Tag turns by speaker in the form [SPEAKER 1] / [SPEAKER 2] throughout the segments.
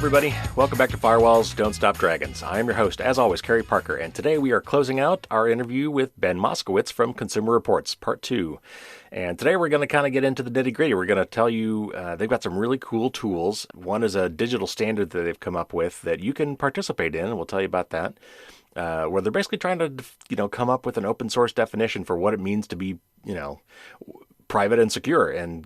[SPEAKER 1] everybody. Welcome back to Firewalls Don't Stop Dragons. I am your host, as always, Kerry Parker, and today we are closing out our interview with Ben Moskowitz from Consumer Reports, Part 2. And today we're going to kind of get into the nitty-gritty. We're going to tell you they've got some really cool tools. One is a digital standard that they've come up with that you can participate in, and we'll tell you about that, where they're basically trying to, come up with an open source definition for what it means to be, private and secure. And,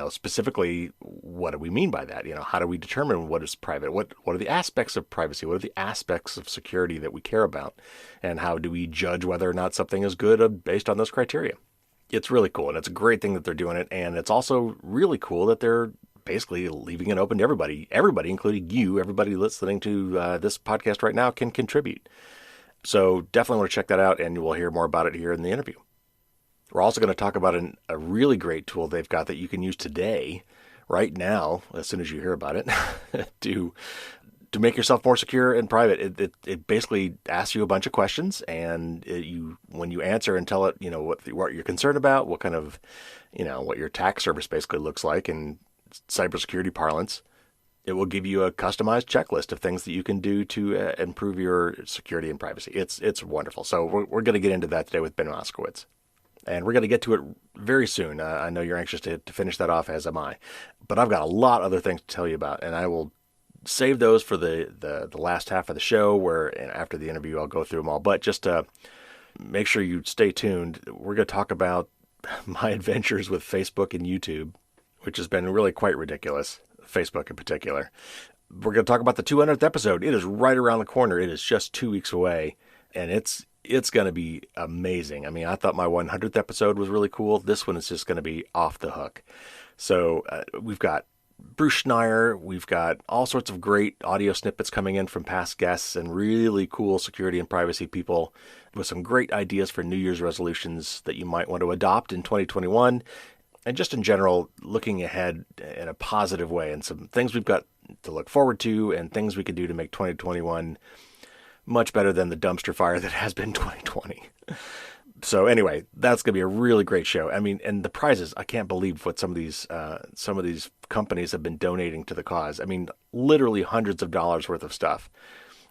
[SPEAKER 1] specifically, what do we mean by that? How do we determine what is private? What are the aspects of privacy? What are the aspects of security that we care about? And how do we judge whether or not something is good based on those criteria? It's really cool, and it's a great thing that they're doing it. And it's also really cool that they're basically leaving it open to everybody. Everybody, including you, everybody listening to this podcast right now can contribute. So definitely want to check that out, and we'll hear more about it here in the interview. We're also going to talk about a really great tool they've got that you can use today, right now, as soon as you hear about it, to make yourself more secure and private. It basically asks you a bunch of questions, and when you answer and tell it, what you're concerned about, what kind of, what your attack surface basically looks like in cybersecurity parlance, it will give you a customized checklist of things that you can do to improve your security and privacy. It's wonderful. So we're going to get into that today with Ben Moskowitz. And we're going to get to it very soon. I know you're anxious to finish that off, as am I. But I've got a lot of other things to tell you about, and I will save those for the last half of the show, where after the interview I'll go through them all. But just make sure you stay tuned. We're going to talk about my adventures with Facebook and YouTube, which has been really quite ridiculous, Facebook in particular. We're going to talk about the 200th episode. It is right around the corner. It is just 2 weeks away, and it's going to be amazing. I mean, I thought my 100th episode was really cool. This one is just going to be off the hook. So we've got Bruce Schneier. We've got all sorts of great audio snippets coming in from past guests and really cool security and privacy people with some great ideas for New Year's resolutions that you might want to adopt in 2021. And just in general, looking ahead in a positive way, and some things we've got to look forward to and things we can do to make 2021 much better than the dumpster fire that has been 2020. So anyway, that's going to be a really great show. I mean, and the prizes, I can't believe what some of these companies have been donating to the cause. I mean, literally hundreds of dollars worth of stuff,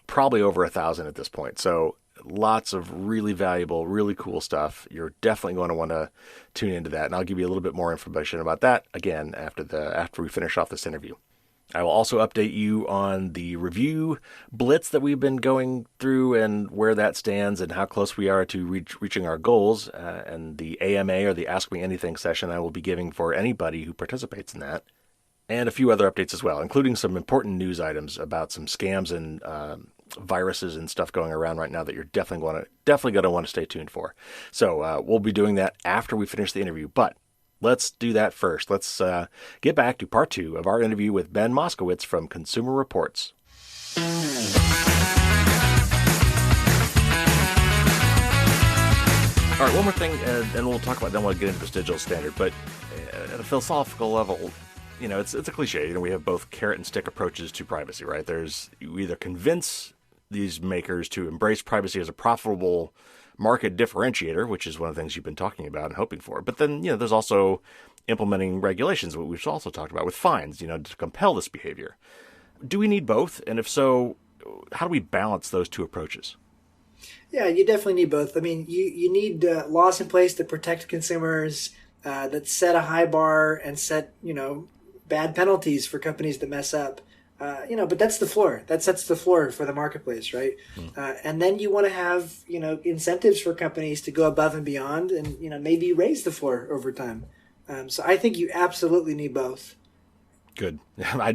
[SPEAKER 1] probably over 1,000 at this point. So lots of really valuable, really cool stuff. You're definitely going to want to tune into that. And I'll give you a little bit more information about that again after we finish off this interview. I will also update you on the review blitz that we've been going through and where that stands and how close we are to reaching our goals, and the AMA, or the Ask Me Anything session, I will be giving for anybody who participates in that, and a few other updates as well, including some important news items about some scams and viruses and stuff going around right now that you're definitely going to want to stay tuned for. So we'll be doing that after we finish the interview, but let's do that first. Let's get back to part 2 of our interview with Ben Moskowitz from Consumer Reports. All right, one more thing, and we'll talk about, then we'll get into this digital standard, but at a philosophical level, it's a cliche. We have both carrot and stick approaches to privacy, right? You either convince these makers to embrace privacy as a profitable market differentiator, which is one of the things you've been talking about and hoping for. But then, there's also implementing regulations, what we've also talked about with fines, to compel this behavior. Do we need both? And if so, how do we balance those two approaches?
[SPEAKER 2] Yeah, you definitely need both. I mean, you need laws in place to protect consumers, that set a high bar and set, bad penalties for companies that mess up. But that's the floor. That sets the floor for the marketplace, right? And then you want to have, incentives for companies to go above and beyond and, maybe raise the floor over time. So I think you absolutely need both.
[SPEAKER 1] Good. I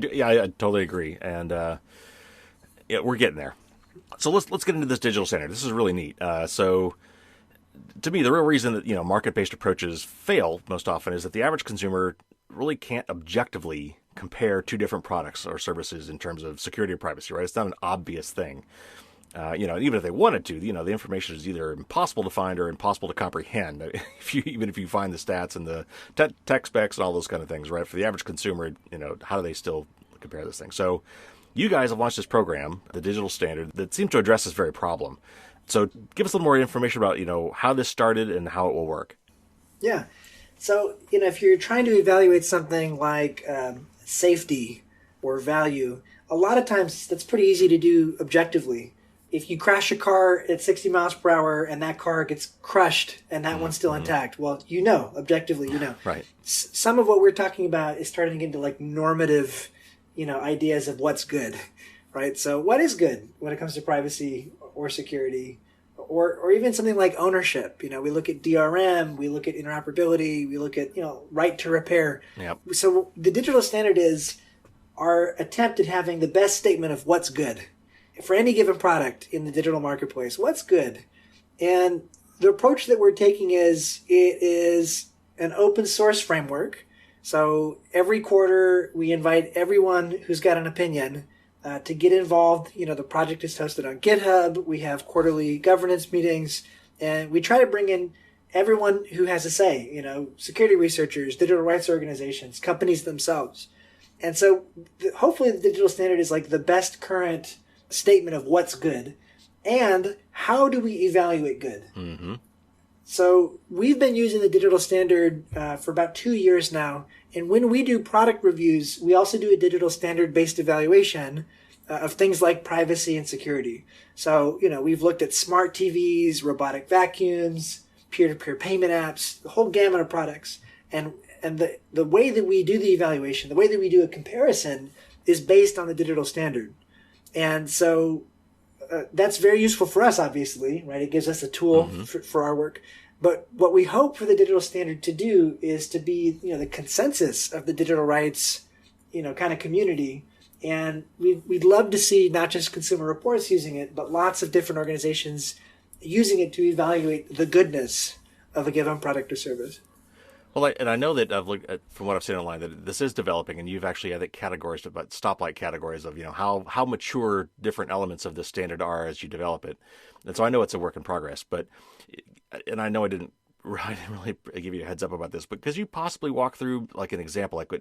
[SPEAKER 1] totally agree. And we're getting there. So let's get into this digital standard. This is really neat. So to me, the real reason that, market-based approaches fail most often is that the average consumer really can't objectively compare two different products or services in terms of security and privacy, right? It's not an obvious thing. Even if they wanted to, the information is either impossible to find or impossible to comprehend. Even if you find the stats and the tech specs and all those kind of things, right? For the average consumer, how do they still compare this thing? So you guys have launched this program, the digital standard, that seems to address this very problem. So give us a little more information about, how this started and how it will work.
[SPEAKER 2] Yeah. So, if you're trying to evaluate something like safety or value, a lot of times that's pretty easy to do objectively. If you crash a car at 60 miles per hour and that car gets crushed and that one's still intact, well, objectively,
[SPEAKER 1] Right.
[SPEAKER 2] Some of what we're talking about is starting to get into like normative, ideas of what's good, right? So what is good when it comes to privacy or security or even something like ownership? We look at DRM, we look at interoperability, we look at, right to repair.
[SPEAKER 1] Yep.
[SPEAKER 2] So the digital standard is our attempt at having the best statement of what's good for any given product in the digital marketplace. What's good? And the approach that we're taking it is an open source framework. So every quarter we invite everyone who's got an opinion to get involved. The project is hosted on GitHub. We have quarterly governance meetings, and we try to bring in everyone who has a say, security researchers, digital rights organizations, companies themselves. And so hopefully the digital standard is like the best current statement of what's good and how do we evaluate good.
[SPEAKER 1] Mm-hmm.
[SPEAKER 2] So we've been using the digital standard for about 2 years now. And when we do product reviews, we also do a digital standard based evaluation of things like privacy and security. So, we've looked at smart TVs, robotic vacuums, peer-to-peer payment apps, the whole gamut of products. And the way that we do the evaluation, the way that we do a comparison is based on the digital standard. And so that's very useful for us, obviously, right? It gives us a tool for our work. But what we hope for the digital standard to do is to be, the consensus of the digital rights, kind of community. And we'd love to see not just Consumer Reports using it, but lots of different organizations using it to evaluate the goodness of a given product or service.
[SPEAKER 1] Well, and I know that I've looked at, from what I've seen online, that this is developing, and you've actually, I think, categories about stoplight categories of, how mature different elements of this standard are as you develop it. And so I know it's a work in progress, and I know I didn't really give you a heads up about this, but could you possibly walk through like an example, like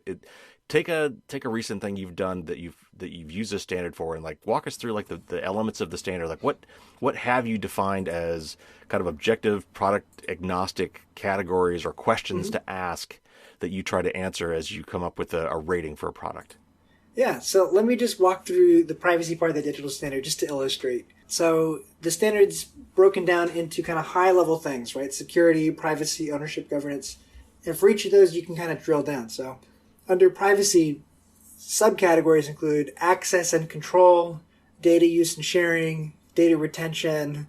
[SPEAKER 1] take a recent thing you've done that you've used this standard for, and like walk us through like the elements of the standard, like what have you defined as kind of objective product agnostic categories or questions to ask that you try to answer as you come up with a rating for a product?
[SPEAKER 2] Yeah, so let me just walk through the privacy part of the digital standard just to illustrate. So the standard's broken down into kind of high-level things, right? Security, privacy, ownership, governance. And for each of those, you can kind of drill down. So under privacy, subcategories include access and control, data use and sharing, data retention,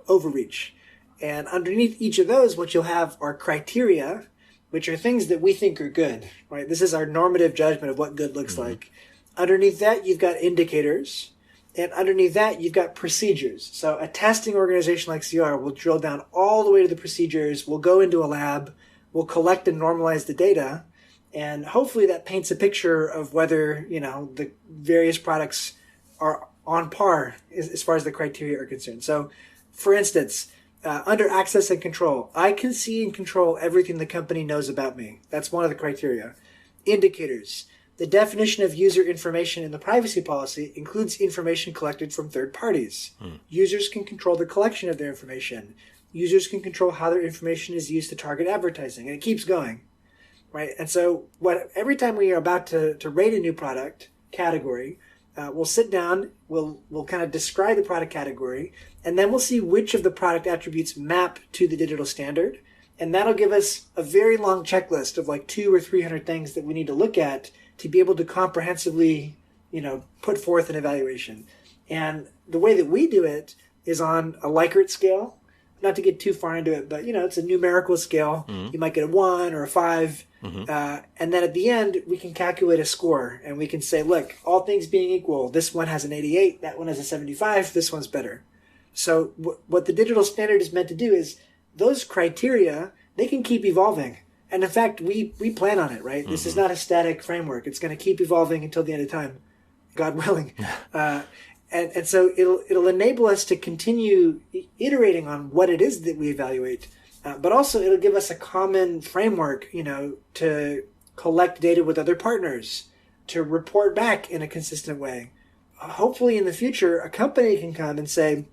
[SPEAKER 2] overreach. And underneath each of those, what you'll have are criteria, which are things that we think are good, right? This is our normative judgment of what good looks like. Underneath that, you've got indicators. And underneath that, you've got procedures. So a testing organization like CR will drill down all the way to the procedures. We'll go into a lab. We'll collect and normalize the data. And hopefully that paints a picture of whether, the various products are on par as far as the criteria are concerned. So, for instance, under access and control, I can see and control everything the company knows about me. That's one of the criteria. Indicators. The definition of user information in the privacy policy includes information collected from third parties. Users can control the collection of their information. Users can control how their information is used to target advertising, and it keeps going, right? And so every time we are about to rate a new product category, we'll sit down, we'll kind of describe the product category, and then we'll see which of the product attributes map to the digital standard. And that'll give us a very long checklist of like 200 or 300 things that we need to look at to be able to comprehensively, put forth an evaluation. And the way that we do it is on a Likert scale. Not to get too far into it, but, it's a numerical scale. You might get a 1 or a 5. And then at the end, we can calculate a score. And we can say, look, all things being equal, this one has an 88, that one has a 75, this one's better. So what the digital standard is meant to do is those criteria, they can keep evolving. And in fact, we plan on it, right? This is not a static framework. It's going to keep evolving until the end of time, God willing. And so it'll enable us to continue iterating on what it is that we evaluate. But also it'll give us a common framework, to collect data with other partners, to report back in a consistent way. Hopefully in the future, a company can come and say,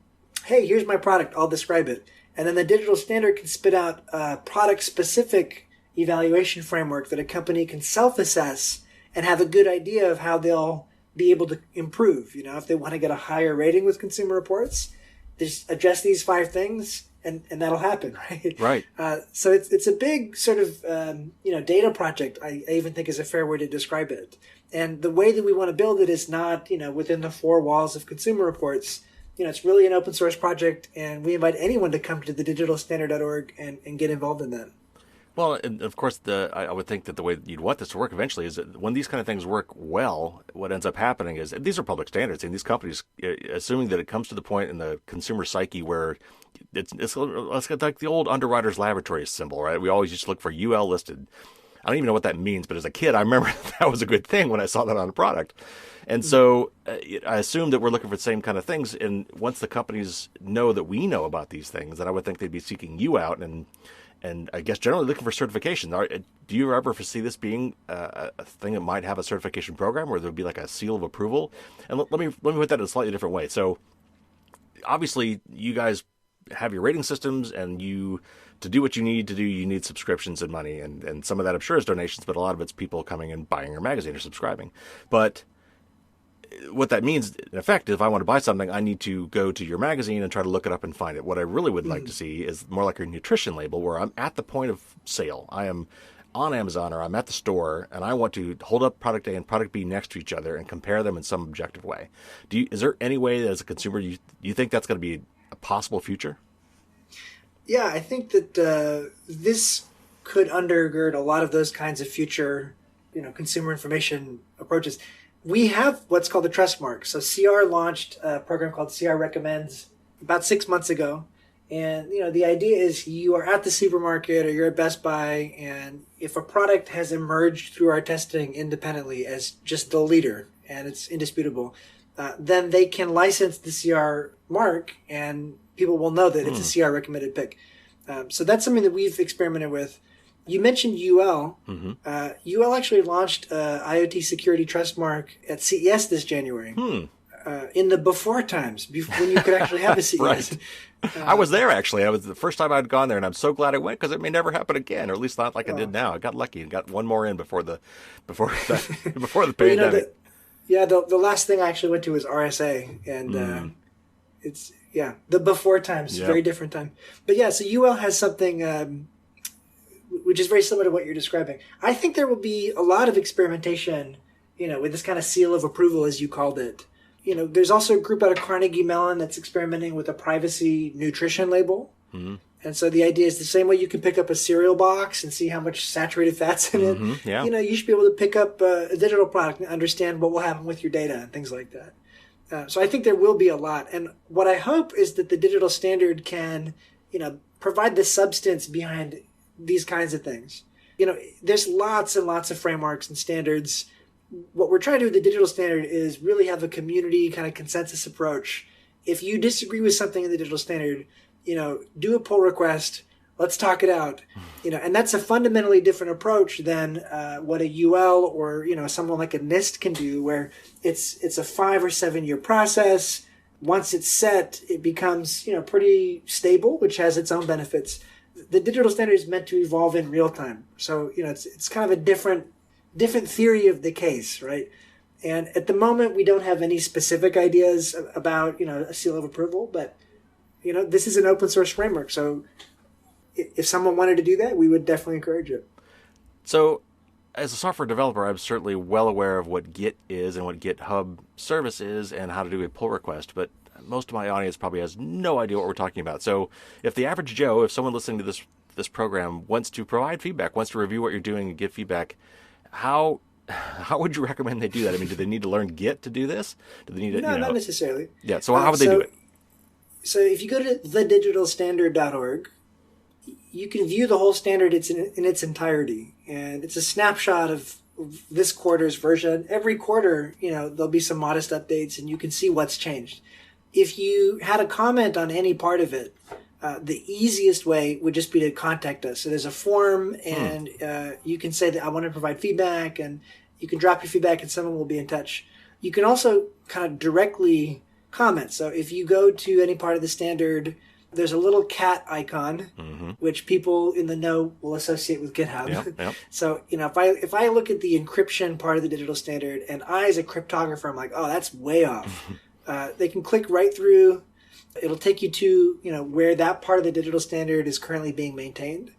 [SPEAKER 2] hey, here's my product, I'll describe it. And then the digital standard can spit out a product-specific evaluation framework that a company can self-assess and have a good idea of how they'll be able to improve. If they want to get a higher rating with Consumer Reports, just address these 5 things, and that'll happen, right?
[SPEAKER 1] Right.
[SPEAKER 2] So it's a big sort of data project. I even think is a fair way to describe it. And the way that we want to build it is not within the 4 walls of Consumer Reports. It's really an open source project, and we invite anyone to come to the digitalstandard.org and get involved in that.
[SPEAKER 1] Well, and of course, I would think that the way you'd want this to work eventually is that when these kind of things work well, what ends up happening is these are public standards, and these companies, assuming that it comes to the point in the consumer psyche where it's like the old Underwriters Laboratories symbol, right? We always used to look for UL listed. I don't even know what that means, but as a kid, I remember that was a good thing when I saw that on a product. And so I assume that we're looking for the same kind of things. And once the companies know that we know about these things, then I would think they'd be seeking you out and I guess generally looking for certification. Do you ever foresee this being a thing that might have a certification program where there would be like a seal of approval? And let me put that in a slightly different way. So obviously you guys have your rating systems, and to do what you need to do, you need subscriptions and money. And some of that I'm sure is donations, but a lot of it's people coming and buying your magazine or subscribing. But what that means, in effect, if I want to buy something, I need to go to your magazine and try to look it up and find it. What I really would like to see is more like your nutrition label, where I'm at the point of sale. I am on Amazon or I'm at the store, and I want to hold up product A and product B next to each other and compare them in some objective way. Is there any way that as a consumer you think that's going to be a possible future?
[SPEAKER 2] Yeah, I think that this could undergird a lot of those kinds of future, consumer information approaches. We have what's called the trust mark. So CR launched a program called CR Recommends about 6 months ago. And, the idea is you are at the supermarket or you're at Best Buy, and if a product has emerged through our testing independently as just the leader, and it's indisputable, then they can license the CR mark, and people will know that it's a CR recommended pick. So that's something that we've experimented with. You mentioned UL. Mm-hmm. UL actually launched IoT Security Trust Mark at CES this January. In the before times, when you could actually have a CES.
[SPEAKER 1] Right. I was there, actually. I was the first time I'd gone there, and I'm so glad I went because it may never happen again, or at least not like I did now. I got lucky and got one more in before the pandemic.
[SPEAKER 2] The last thing I actually went to was RSA, and it's the before times, very different time. But so UL has something which is very similar to what you're describing. I think there will be a lot of experimentation, with this kind of seal of approval, as you called it. There's also a group out of Carnegie Mellon that's experimenting with a privacy nutrition label. Mm-hmm. And so the idea is the same way you can pick up a cereal box and see how much saturated fat's in it. Mm-hmm, yeah. You should be able to pick up a digital product and understand what will happen with your data and things like that. So I think there will be a lot. And what I hope is that the digital standard can, provide the substance behind these kinds of things. There's lots and lots of frameworks and standards. What we're trying to do with the digital standard is really have a community kind of consensus approach. If you disagree with something in the digital standard, do a pull request. Let's talk it out. And that's a fundamentally different approach than what a UL or someone like a NIST can do, where it's a 5 or 7 year process. Once it's set, it becomes pretty stable, which has its own benefits. The digital standard is meant to evolve in real time, so it's kind of a different theory of the case, right? And at the moment, we don't have any specific ideas about a seal of approval, but this is an open source framework, so if someone wanted to do that, we would definitely encourage it.
[SPEAKER 1] So, as a software developer, I'm certainly well aware of what Git is and what GitHub service is and how to do a pull request, but most of my audience probably has no idea what we're talking about. So if the average Joe, if someone listening to this program wants to provide feedback, wants to review what you're doing and give feedback, how would you recommend they do that? I mean, do they need to learn Git to do this? Do they need to,
[SPEAKER 2] No, not necessarily.
[SPEAKER 1] Yeah, so how would they do it?
[SPEAKER 2] So if you go to thedigitalstandard.org, you can view the whole standard in its entirety. And it's a snapshot of this quarter's version. Every quarter, there'll be some modest updates, and you can see what's changed. If you had a comment on any part of it, the easiest way would just be to contact us. So there's a form, and you can say that I want to provide feedback, and you can drop your feedback, and someone will be in touch. You can also kind of directly comment. So if you go to any part of the standard, there's a little cat icon,
[SPEAKER 1] Mm-hmm.
[SPEAKER 2] which people in the know will associate with GitHub.
[SPEAKER 1] Yep.
[SPEAKER 2] So, if I look at the encryption part of the digital standard, and I, as a cryptographer, I'm like, oh, that's way off. They can click right through. It'll take you to, where that part of the digital standard is currently being maintained.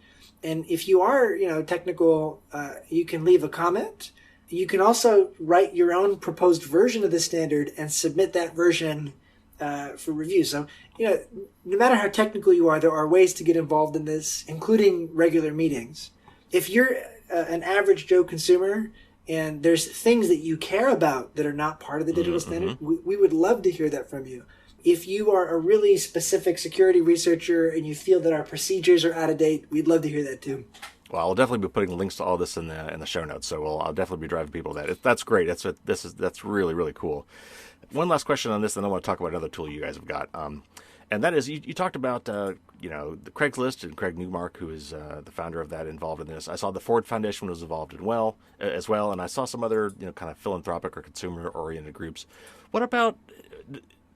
[SPEAKER 2] And if you are, technical, you can leave a comment. You can also write your own proposed version of the standard and submit that version for review. So, no matter how technical you are, there are ways to get involved in this, including regular meetings. If you're an average Joe consumer and there's things that you care about that are not part of the digital standard, we would love to hear that from you. If you are a really specific security researcher and you feel that our procedures are out of date, we'd love to hear that too.
[SPEAKER 1] Well, I'll definitely be putting links to all this in the show notes, so I'll definitely be driving people to that. That's great. That's really, really cool. One last question on this, and then I want to talk about another tool you guys have got. And that is, you talked about, the Craigslist and Craig Newmark, who is the founder of that, involved in this. I saw the Ford Foundation was involved as well, and I saw some other, kind of philanthropic or consumer-oriented groups. What about,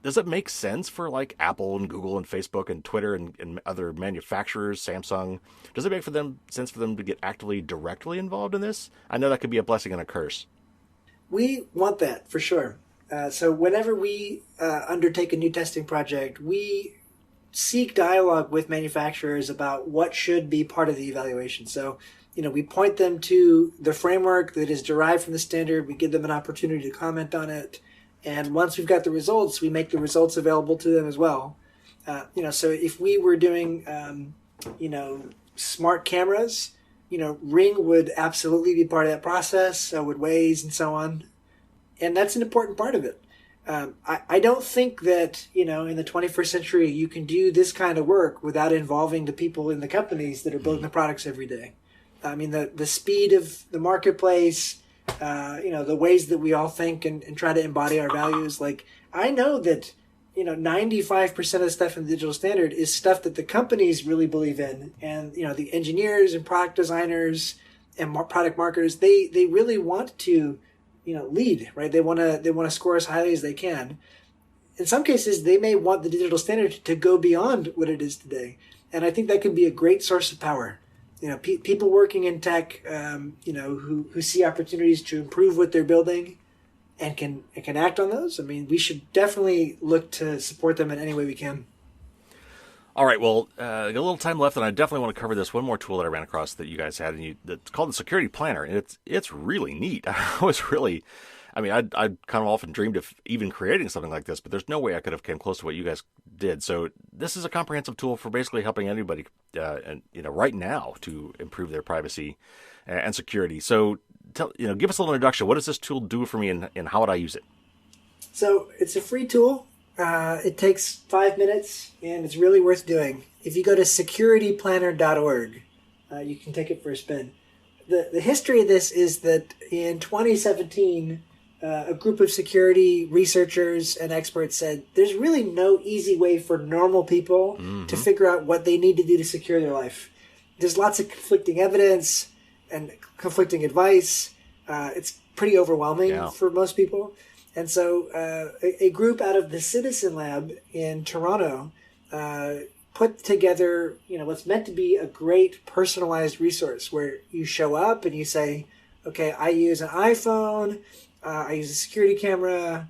[SPEAKER 1] does it make sense for like Apple and Google and Facebook and Twitter and other manufacturers, Samsung, does it make sense for them to get directly involved in this? I know that could be a blessing and a curse.
[SPEAKER 2] We want that for sure. So whenever we undertake a new testing project, we seek dialogue with manufacturers about what should be part of the evaluation. So, we point them to the framework that is derived from the standard. We give them an opportunity to comment on it. And once we've got the results, we make the results available to them as well. So if we were doing, smart cameras, Ring would absolutely be part of that process. So would Waze and so on. And that's an important part of it. I don't think that, in the 21st century, you can do this kind of work without involving the people in the companies that are building the products every day. I mean, the speed of the marketplace, the ways that we all think and try to embody our values. Like, I know that, 95% of the stuff in the digital standard is stuff that the companies really believe in. And, the engineers and product designers and product marketers, they really want to lead, right? They want to score as highly as they can. In some cases, they may want the digital standard to go beyond what it is today. And I think that can be a great source of power. People working in tech, who see opportunities to improve what they're building and can act on those. I mean, we should definitely look to support them in any way we can.
[SPEAKER 1] All right, well, a little time left, and I definitely want to cover this one more tool that I ran across that you guys had, and it's called the Security Planner, and it's really neat. I'd kind of often dreamed of even creating something like this, but there's no way I could have came close to what you guys did. So this is a comprehensive tool for basically helping anybody, right now to improve their privacy and security. So give us a little introduction. What does this tool do for me, and how would I use it?
[SPEAKER 2] So it's a free tool. It takes 5 minutes, and it's really worth doing. If you go to securityplanner.org, you can take it for a spin. The history of this is that in 2017, a group of security researchers and experts said there's really no easy way for normal people to figure out what they need to do to secure their life. There's lots of conflicting evidence and conflicting advice. It's pretty overwhelming for most people. And so a group out of the Citizen Lab in Toronto put together, what's meant to be a great personalized resource where you show up and you say, okay, I use an iPhone, I use a security camera,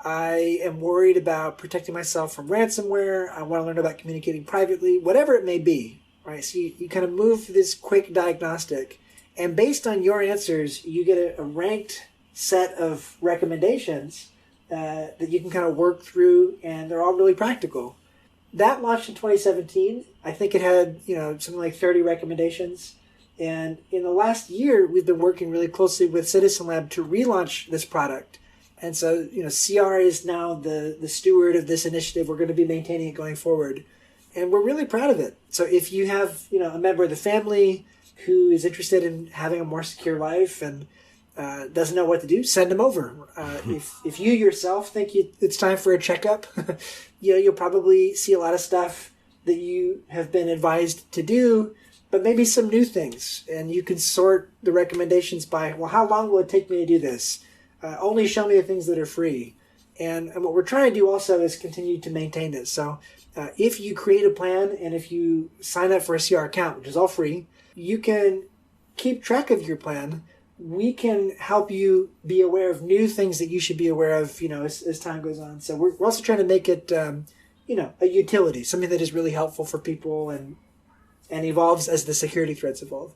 [SPEAKER 2] I am worried about protecting myself from ransomware, I want to learn about communicating privately, whatever it may be, right? So you kind of move through this quick diagnostic, and based on your answers, you get a ranked set of recommendations that you can kind of work through, and they're all really practical. That launched in 2017. I think it had, something like 30 recommendations. And in the last year, we've been working really closely with Citizen Lab to relaunch this product. And so, CR is now the steward of this initiative. We're going to be maintaining it going forward. And we're really proud of it. So if you have, a member of the family who is interested in having a more secure life and doesn't know what to do, send them over. If you yourself think it's time for a checkup, you'll probably see a lot of stuff that you have been advised to do, but maybe some new things. And you can sort the recommendations by, well, how long will it take me to do this? Only show me the things that are free. And what we're trying to do also is continue to maintain this. So if you create a plan and if you sign up for a CR account, which is all free, you can keep track of your plan. We can help you be aware of new things that you should be aware of, as time goes on. So we're also trying to make it, a utility, something that is really helpful for people and evolves as the security threats evolve.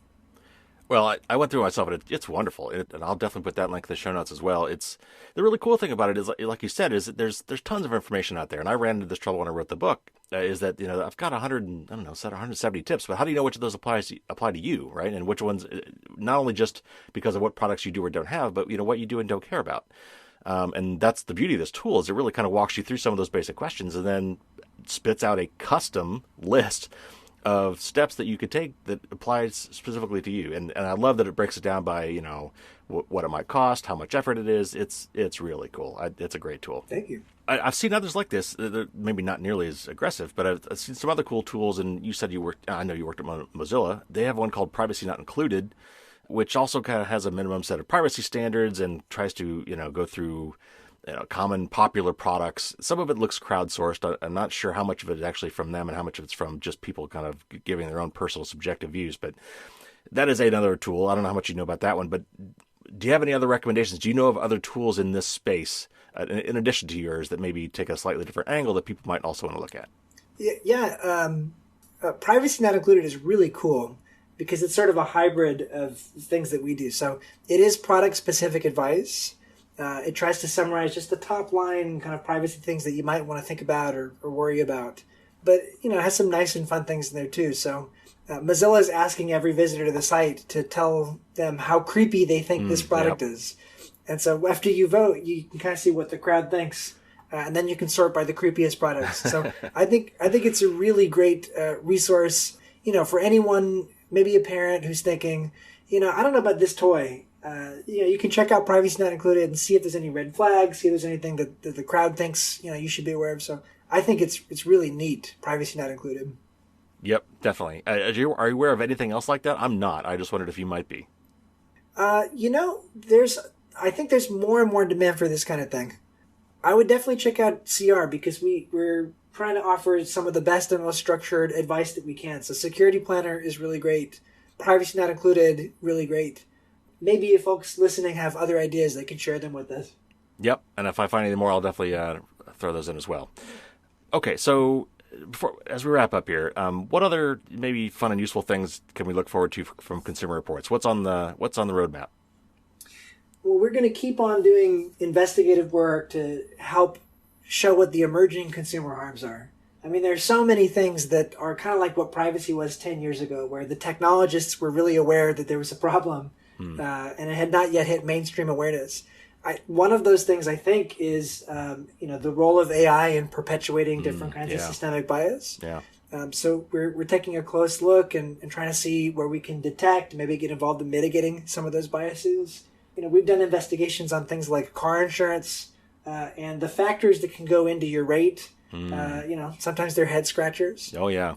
[SPEAKER 1] Well, I went through it myself, and it's wonderful, and I'll definitely put that link in the show notes as well. It's the really cool thing about it is, like you said, is that there's tons of information out there, and I ran into this trouble when I wrote the book. Is that I've got 170 tips, but how do you know which of those apply to you, right? And which ones, not only just because of what products you do or don't have, but what you do and don't care about. And that's the beauty of this tool is it really kind of walks you through some of those basic questions and then spits out a custom list of steps that you could take that applies specifically to you. And I love that it breaks it down by, what it might cost, how much effort it is. It's really cool. It's a great tool.
[SPEAKER 2] Thank you.
[SPEAKER 1] I've seen others like this. They're maybe not nearly as aggressive, but I've seen some other cool tools. And you said I know you worked at Mozilla. They have one called Privacy Not Included, which also kind of has a minimum set of privacy standards and tries to, go through common popular products. Some of it looks crowdsourced. I'm not sure how much of it is actually from them and how much of it's from just people kind of giving their own personal subjective views. But that is another tool. I don't know how much you know about that one, but do you have any other recommendations? Do you know of other tools in this space, in addition to yours, that maybe take a slightly different angle that people might also want to look at?
[SPEAKER 2] Yeah. Privacy Not Included is really cool because it's sort of a hybrid of things that we do. So it is product-specific advice. It tries to summarize just the top line kind of privacy things that you might want to think about or worry about. But, it has some nice and fun things in there too. So Mozilla is asking every visitor to the site to tell them how creepy they think this product is. And so after you vote, you can kind of see what the crowd thinks. And then you can sort by the creepiest products. So I think it's a really great resource, for anyone, maybe a parent who's thinking, I don't know about this toy. You can check out Privacy Not Included and see if there's any red flags, see if there's anything that the crowd thinks, you should be aware of. So I think it's really neat, Privacy Not Included.
[SPEAKER 1] Yep, definitely. Are you aware of anything else like that? I'm not. I just wondered if you might be.
[SPEAKER 2] I think there's more and more demand for this kind of thing. I would definitely check out CR because we're trying to offer some of the best and most structured advice that we can. So Security Planner is really great. Privacy Not Included, really great. Maybe if folks listening have other ideas, they can share them with us.
[SPEAKER 1] Yep, and if I find any more, I'll definitely throw those in as well. Okay, so as we wrap up here, what other maybe fun and useful things can we look forward to from Consumer Reports? What's on the roadmap?
[SPEAKER 2] Well, we're going to keep on doing investigative work to help show what the emerging consumer harms are. I mean, there's so many things that are kind of like what privacy was 10 years ago, where the technologists were really aware that there was a problem. And it had not yet hit mainstream awareness. One of those things, I think, is the role of AI in perpetuating different kinds of systemic bias.
[SPEAKER 1] Yeah.
[SPEAKER 2] So we're taking a close look and trying to see where we can detect, maybe get involved in mitigating some of those biases. We've done investigations on things like car insurance and the factors that can go into your rate. Sometimes they're head scratchers.
[SPEAKER 1] Oh yeah.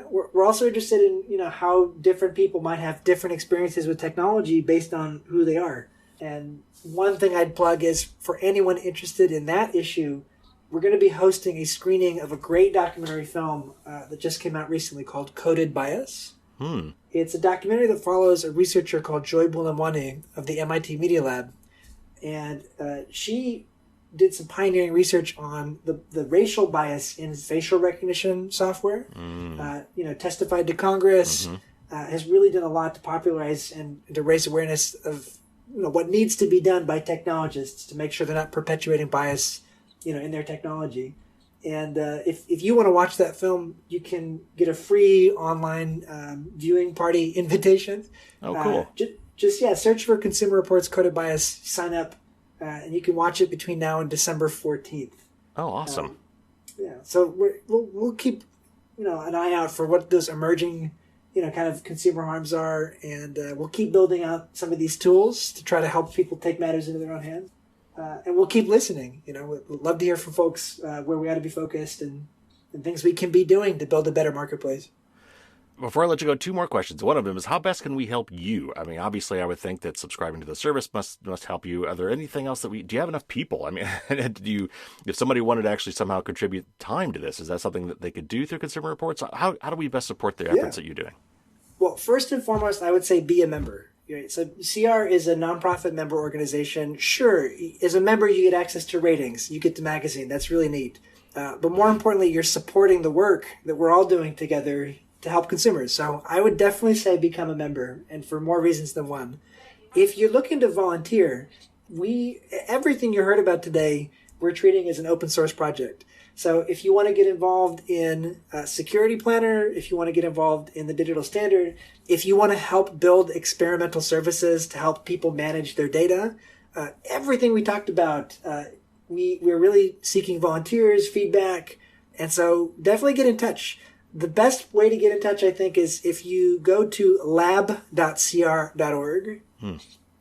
[SPEAKER 2] We're also interested in, how different people might have different experiences with technology based on who they are. And one thing I'd plug is for anyone interested in that issue, we're going to be hosting a screening of a great documentary film that just came out recently called Coded Bias. It's a documentary that follows a researcher called Joy Buolamwini of the MIT Media Lab. And she did some pioneering research on the racial bias in facial recognition software. Testified to Congress, has really done a lot to popularize and to raise awareness of what needs to be done by technologists to make sure they're not perpetuating bias in their technology. And if you want to watch that film, you can get a free online viewing party invitation.
[SPEAKER 1] Oh, cool.
[SPEAKER 2] Just search for Consumer Reports Coded Bias, sign up. And you can watch it between now and December 14th.
[SPEAKER 1] Oh, awesome.
[SPEAKER 2] So we'll keep, an eye out for what those emerging, kind of consumer harms are. And we'll keep building out some of these tools to try to help people take matters into their own hands. And we'll keep listening. We'd love to hear from folks where we ought to be focused and things we can be doing to build a better marketplace.
[SPEAKER 1] Before I let you go, two more questions. One of them is, how best can we help you? I mean, obviously, I would think that subscribing to the service must help you. Are there anything else do you have enough people? I mean, if somebody wanted to actually somehow contribute time to this, is that something that they could do through Consumer Reports? How do we best support the efforts that you're doing?
[SPEAKER 2] Well, first and foremost, I would say be a member. Right? So CR is a nonprofit member organization. Sure, as a member, you get access to ratings. You get the magazine. That's really neat. But more importantly, you're supporting the work that we're all doing together to help consumers. So I would definitely say become a member, and for more reasons than one. If you're looking to volunteer, everything you heard about today, we're treating as an open source project. So if you want to get involved in Security Planner, if you want to get involved in the digital standard, if you want to help build experimental services to help people manage their data, everything we talked about, we're really seeking volunteers, feedback, and so definitely get in touch. The best way to get in touch, I think, is if you go to lab.cr.org.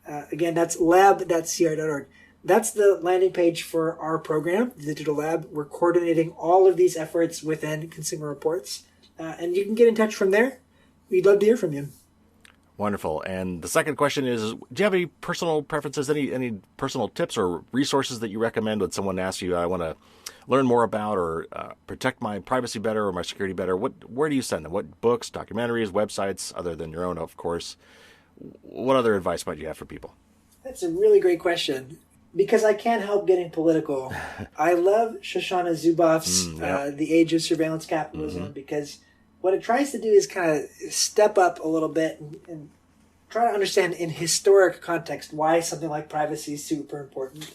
[SPEAKER 2] Again, that's lab.cr.org. That's the landing page for our program, the Digital Lab. We're coordinating all of these efforts within Consumer Reports. And you can get in touch from there. We'd love to hear from you.
[SPEAKER 1] Wonderful. And the second question is, do you have any personal preferences, any personal tips or resources that you recommend when someone asks you, I want to learn more about or protect my privacy better or my security better? Where do you send them? What books, documentaries, websites, other than your own, of course? What other advice might you have for people?
[SPEAKER 2] That's a really great question. Because I can't help getting political, I love Shoshana Zuboff's The Age of Surveillance Capitalism, because what it tries to do is kind of step up a little bit and try to understand in historic context why something like privacy is super important.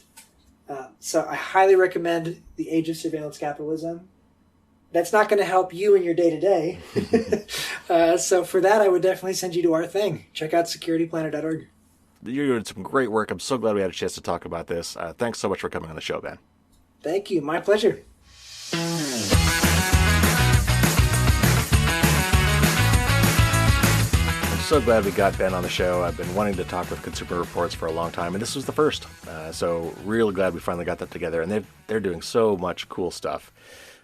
[SPEAKER 2] So I highly recommend The Age of Surveillance Capitalism. That's not going to help you in your day-to-day. So for that, I would definitely send you to our thing. Check out securityplanner.org.
[SPEAKER 1] You're doing some great work. I'm so glad we had a chance to talk about this. Thanks so much for coming on the show, Ben.
[SPEAKER 2] Thank you. My pleasure.
[SPEAKER 1] I'm so glad we got Ben on the show. I've been wanting to talk with Consumer Reports for a long time, and this was the first. So really glad we finally got that together. And they're doing so much cool stuff.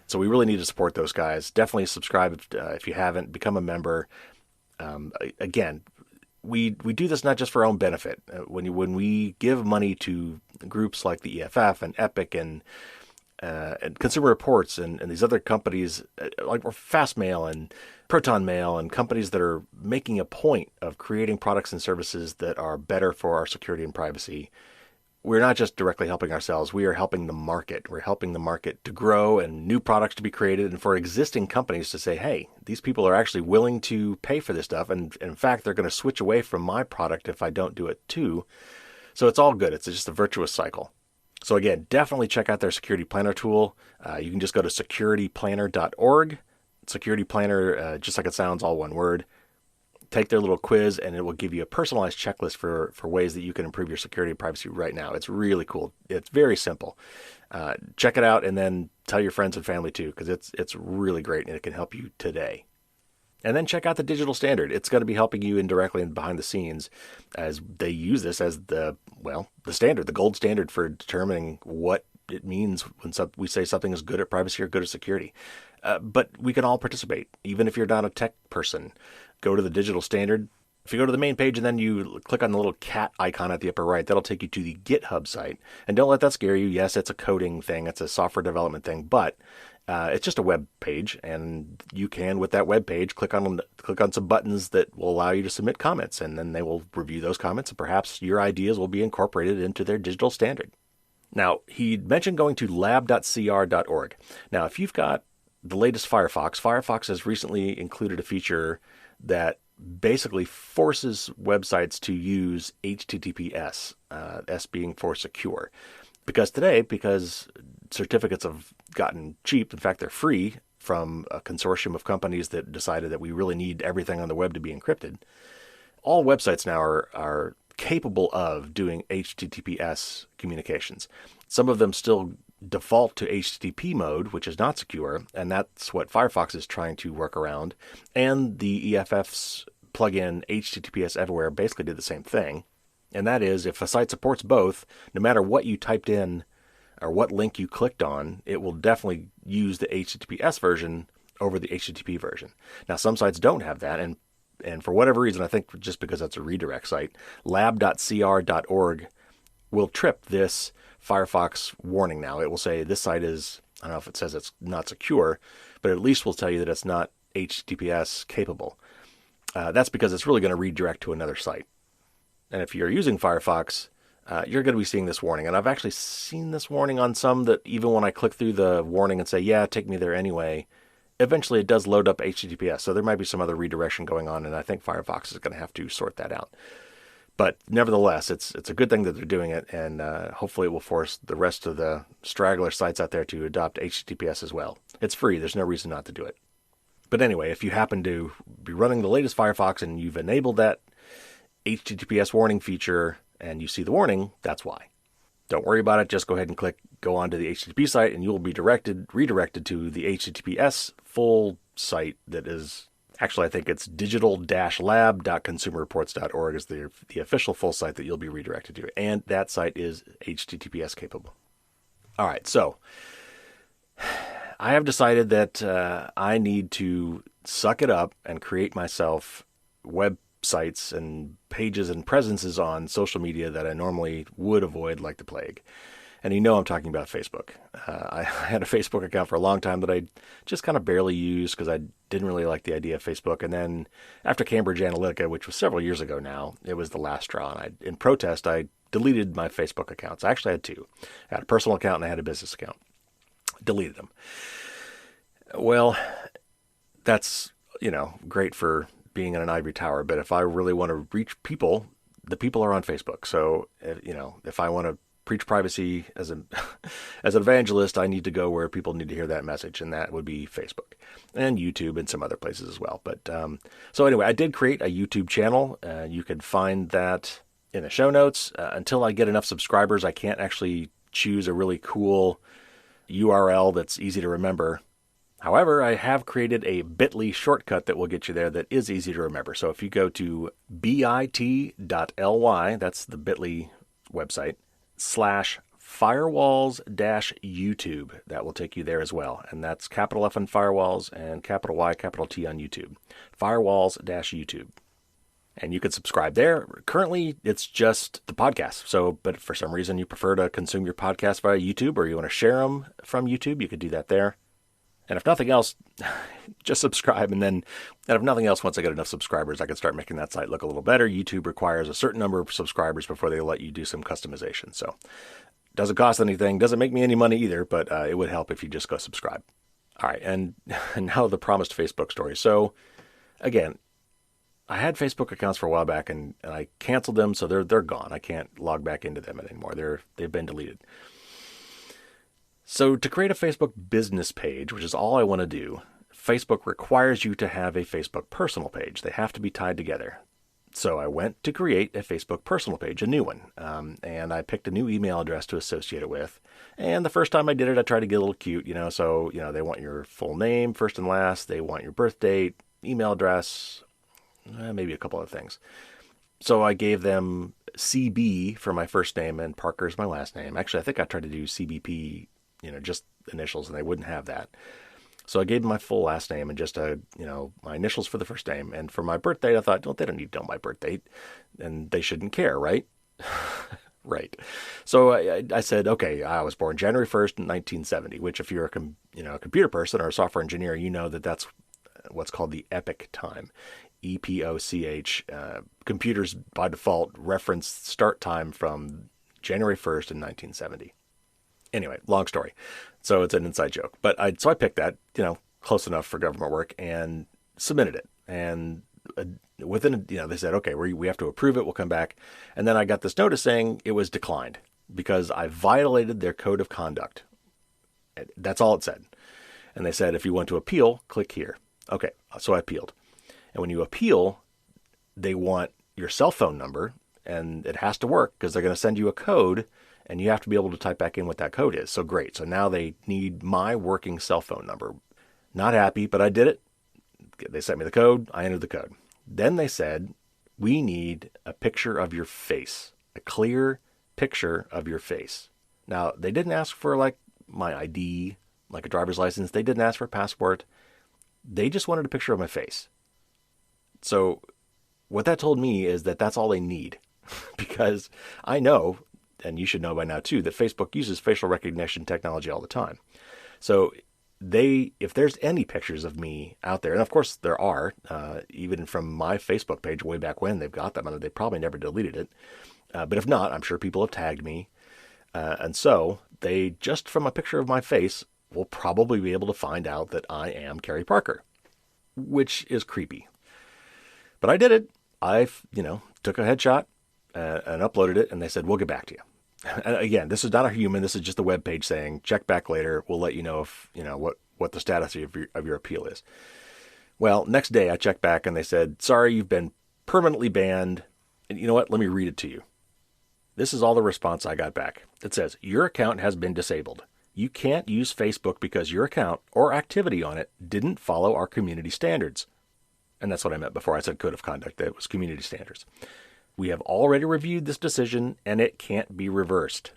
[SPEAKER 1] So we really need to support those guys. Definitely subscribe if you haven't. Become a member. Again, we do this not just for our own benefit. When we give money to groups like the EFF and Epic and Consumer Reports and these other companies like Fastmail and Proton Mail and companies that are making a point of creating products and services that are better for our security and privacy, we're not just directly helping ourselves. We are helping the market. We're helping the market to grow and new products to be created, and for existing companies to say, hey, these people are actually willing to pay for this stuff. And in fact, they're going to switch away from my product if I don't do it too. So it's all good. It's just a virtuous cycle. So again, definitely check out their Security Planner tool. You can just go to securityplanner.org. Security Planner, just like it sounds, all one word. Take their little quiz, and it will give you a personalized checklist for ways that you can improve your security and privacy right now. It's really cool. It's very simple. Check it out, and then tell your friends and family too, because it's really great, and it can help you today. And then check out the digital standard. It's going to be helping you indirectly and behind the scenes as they use this as the standard, the gold standard for determining what it means when we say something is good at privacy or good at security. But we can all participate, even if you're not a tech person. Go to the digital standard. If you go to the main page and then you click on the little cat icon at the upper right, that'll take you to the GitHub site. And don't let that scare you. Yes, it's a coding thing. It's a software development thing, but it's just a web page, and you can, with that web page, click on some buttons that will allow you to submit comments, and then they will review those comments, and perhaps your ideas will be incorporated into their digital standard. Now, he mentioned going to lab.cr.org. Now, if you've got the latest Firefox has recently included a feature that basically forces websites to use HTTPS, S being for secure. Because certificates have gotten cheap, in fact, they're free from a consortium of companies that decided that we really need everything on the web to be encrypted. All websites now are capable of doing HTTPS communications. Some of them still default to HTTP mode, which is not secure, and that's what Firefox is trying to work around. And the EFF's plugin HTTPS Everywhere basically did the same thing. And that is, if a site supports both, no matter what you typed in or what link you clicked on, it will definitely use the HTTPS version over the HTTP version. Now, some sites don't have that, and for whatever reason, I think just because that's a redirect site, lab.cr.org will trip this Firefox warning now. It will say this site is, I don't know if it says it's not secure, but at least will tell you that it's not HTTPS capable. That's because it's really going to redirect to another site. And if you're using Firefox, you're going to be seeing this warning. And I've actually seen this warning on some that even when I click through the warning and say, yeah, take me there anyway, eventually it does load up HTTPS. So there might be some other redirection going on, and I think Firefox is going to have to sort that out. But nevertheless, it's a good thing that they're doing it, and hopefully it will force the rest of the straggler sites out there to adopt HTTPS as well. It's free. There's no reason not to do it. But anyway, if you happen to be running the latest Firefox and you've enabled that HTTPS warning feature and you see the warning, that's why. Don't worry about it. Just go ahead and go on to the HTTP site and you'll be redirected to the HTTPS full site that is, actually I think it's digital-lab.consumerreports.org is the official full site that you'll be redirected to. And that site is HTTPS capable. All right, so I have decided that I need to suck it up and create myself websites and pages and presences on social media that I normally would avoid like the plague. And I'm talking about Facebook. I had a Facebook account for a long time that I just kind of barely used because I didn't really like the idea of Facebook. And then after Cambridge Analytica, which was several years ago now, it was the last straw. And in protest, I deleted my Facebook accounts. I actually had two. I had a personal account and I had a business account. Deleted them. Well, that's, great for being in an ivory tower. But if I really want to reach people, the people are on Facebook. So, if I want to preach privacy as an evangelist, I need to go where people need to hear that message. And that would be Facebook and YouTube and some other places as well. But so anyway, I did create a YouTube channel. You can find that in the show notes. Until I get enough subscribers, I can't actually choose a really cool URL that's easy to remember. However, I have created a bit.ly shortcut that will get you there that is easy to remember. So if you go to bit.ly, that's the bit.ly website, /firewalls-YouTube, that will take you there as well. And that's capital F on firewalls and capital Y, capital T on YouTube. Firewalls-YouTube. And you can subscribe there. Currently, it's just the podcast. So, but if for some reason you prefer to consume your podcast via YouTube or you want to share them from YouTube, you could do that there. And if nothing else, just subscribe. And if nothing else, once I get enough subscribers, I can start making that site look a little better. YouTube requires a certain number of subscribers before they let you do some customization. So it doesn't cost anything, doesn't make me any money either, but it would help if you just go subscribe. All right. And now the promised Facebook story. So again, I had Facebook accounts for a while back and I canceled them. So they're gone. I can't log back into them anymore. They've been deleted. So to create a Facebook business page, which is all I want to do, Facebook requires you to have a Facebook personal page. They have to be tied together. So I went to create a Facebook personal page, a new one, and I picked a new email address to associate it with. And the first time I did it, I tried to get a little cute, so, they want your full name, first and last. They want your birth date, email address, maybe a couple other things. So I gave them CB for my first name and Parker is my last name. Actually, I think I tried to do CBP, just initials, and they wouldn't have that. So I gave them my full last name and just my initials for the first name. And for my birth date, I thought, they don't need to know my birth date, and they shouldn't care, right? Right. So I said, okay, I was born January 1st, 1970, which if you're a computer person or a software engineer, you know that that's what's called the epoch time. EPOCH. Computers by default reference start time from January 1st in 1970. Anyway, long story. So it's an inside joke. But I picked that, close enough for government work and submitted it. And within, they said, okay, we have to approve it. We'll come back. And then I got this notice saying it was declined because I violated their code of conduct. That's all it said. And they said, if you want to appeal, click here. Okay. So I appealed. And when you appeal, they want your cell phone number and it has to work because they're going to send you a code and you have to be able to type back in what that code is. So great. So now they need my working cell phone number. Not happy, but I did it. They sent me the code. I entered the code. Then they said, we need a picture of your face, a clear picture of your face. Now, they didn't ask for like my ID, like a driver's license. They didn't ask for a passport. They just wanted a picture of my face. So what that told me is that that's all they need. Because I know, and you should know by now too, that Facebook uses facial recognition technology all the time. So if there's any pictures of me out there, and of course there are, even from my Facebook page way back when, they've got them, and they probably never deleted it. But if not, I'm sure people have tagged me. And so they, just from a picture of my face, will probably be able to find out that I am Kerry Parker, which is creepy. But I did it. I, took a headshot and uploaded it, and they said, we'll get back to you. And again, this is not a human. This is just a web page saying, check back later. We'll let you know if, what the status of your appeal is. Well, next day I checked back and they said, sorry, you've been permanently banned. And you know what? Let me read it to you. This is all the response I got back. It says, your account has been disabled. You can't use Facebook because your account or activity on it didn't follow our community standards. And that's what I meant before I said code of conduct. That was community standards. We have already reviewed this decision and it can't be reversed.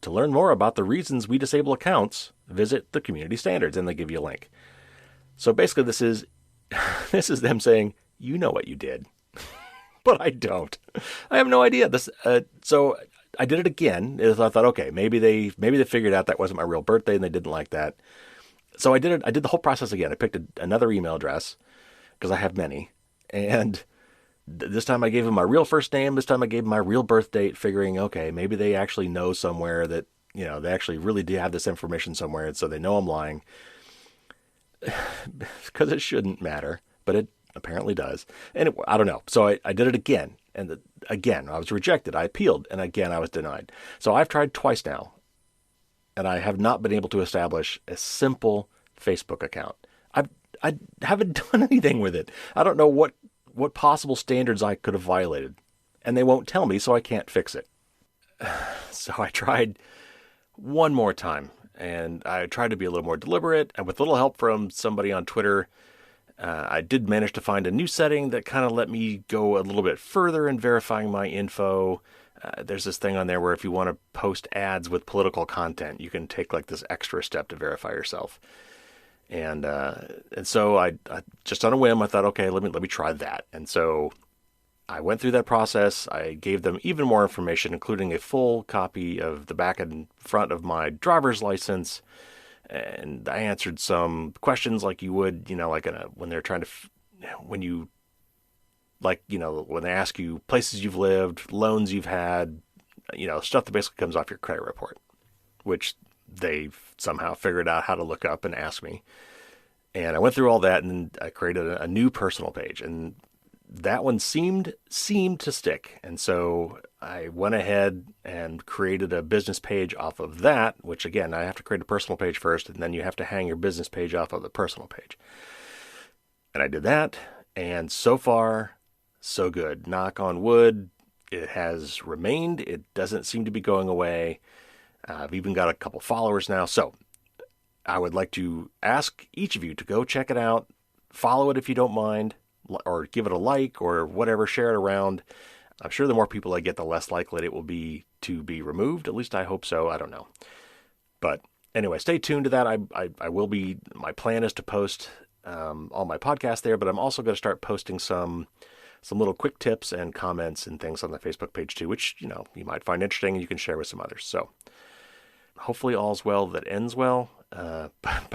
[SPEAKER 1] To learn more about the reasons we disable accounts, visit the community standards, and they give you a link. So basically this is them saying, you know what you did. But I don't. I have no idea. So I did it again. I thought, okay, maybe they figured out that wasn't my real birthday and they didn't like that. So I did it. I did the whole process again. I picked another email address because I have many, and this time I gave them my real first name. This time I gave them my real birth date, figuring, okay, maybe they actually know somewhere that they actually really do have this information somewhere, and so they know I'm lying. Because it shouldn't matter, but it apparently does. And I don't know. So I did it again. And again, I was rejected. I appealed. And again, I was denied. So I've tried twice now. And I have not been able to establish a simple Facebook account. I haven't done anything with it. I don't know what possible standards I could have violated. And they won't tell me, so I can't fix it. So I tried one more time. And I tried to be a little more deliberate. And with a little help from somebody on Twitter, I did manage to find a new setting that kind of let me go a little bit further in verifying my info. There's this thing on there where if you want to post ads with political content, you can take like this extra step to verify yourself. And so I just on a whim, I thought, okay, let me try that. And so I went through that process. I gave them even more information, including a full copy of the back and front of my driver's license. And I answered some questions like you would, when they're trying to, when they ask you places you've lived, loans you've had, stuff that basically comes off your credit report, which they've somehow figured out how to look up and ask me. And I went through all that, and then I created a new personal page, and that one seemed to stick. And so I went ahead and created a business page off of that, which again, I have to create a personal page first, and then you have to hang your business page off of the personal page. And I did that, and so far, so good. Knock on wood, it has remained. It doesn't seem to be going away. I've even got a couple followers now. So I would like to ask each of you to go check it out, follow it if you don't mind, or give it a like or whatever, share it around. I'm sure the more people I get, the less likely it will be to be removed. At least I hope so. I don't know. But anyway, stay tuned to that. I will be, my plan is to post all my podcasts there, but I'm also going to start posting some little quick tips and comments and things on the Facebook page too, which, you might find interesting and you can share with some others. So hopefully all's well that ends well. By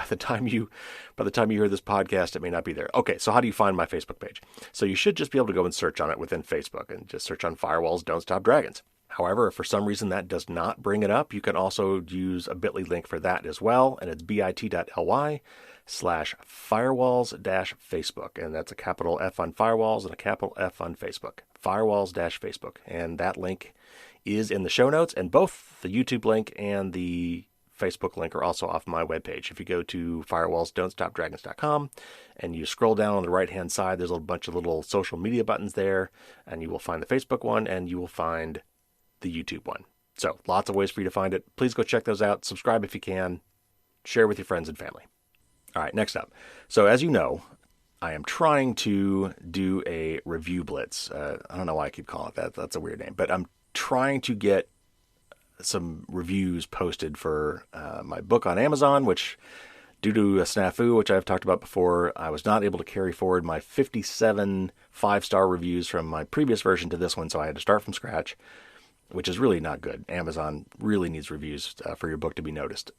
[SPEAKER 1] the time you hear this podcast, it may not be there. Okay, so how do you find my Facebook page? So you should just be able to go and search on it within Facebook and just search on Firewalls Don't Stop Dragons. However, if for some reason that does not bring it up, you can also use a bit.ly link for that as well, and it's bit.ly/firewalls-Facebook, and that's a capital F on Firewalls and a capital F on Facebook, Firewalls-Facebook, and that link is in the show notes, and both the YouTube link and the Facebook link are also off my webpage. If you go to firewallsdon'tstopdragons.com and you scroll down on the right-hand side, there's a bunch of little social media buttons there, and you will find the Facebook one, and you will find the YouTube one. So lots of ways for you to find it. Please go check those out. Subscribe if you can. Share with your friends and family. All right, next up. So as you know, I am trying to do a review blitz. I don't know why I keep calling it that. That's a weird name. But I'm trying to get some reviews posted for my book on Amazon, which Due to a snafu, which I've talked about before, I was not able to carry forward my 57 5-star reviews from my previous version to this one, so I had to start from scratch, which is really not good. Amazon really needs reviews for your book to be noticed.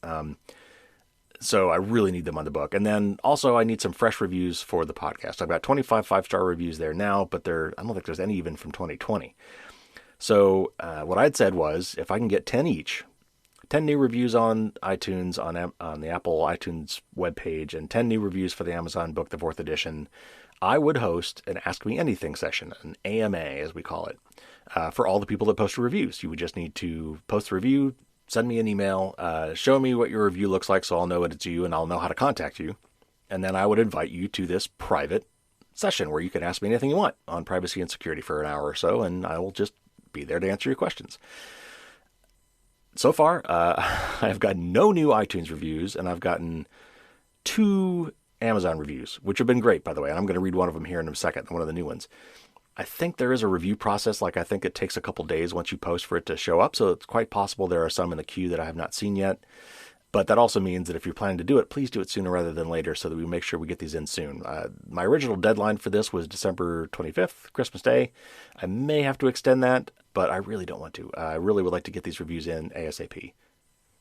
[SPEAKER 1] So I really need them on the book. And then also I need some fresh reviews for the podcast. I've got 25 5-star reviews there now, but I don't think there's any even from 2020. So what I'd said was, if I can get 10 each, 10 new reviews on iTunes, on the Apple iTunes webpage, and 10 new reviews for the Amazon book, the 4th edition, I would host an Ask Me Anything session, an AMA as we call it, for all the people that post reviews. You would just need to post a review, send me an email, show me what your review looks like so I'll know it's you and I'll know how to contact you. And then I would invite you to this private session where you can ask me anything you want on privacy and security for an hour or so, and I will just be there to answer your questions. So far, I've gotten no new iTunes reviews, and I've gotten 2 Amazon reviews, which have been great, by the way. And I'm going to read one of them here in a second, one of the new ones. I think there is a review process. I think it takes a couple days once you post for it to show up. So it's quite possible there are some in the queue that I have not seen yet. But that also means that if you're planning to do it, please do it sooner rather than later so that we make sure we get these in soon. My original deadline for this was December 25th, Christmas Day. I may have to extend that, but I really don't want to. I really would like to get these reviews in ASAP.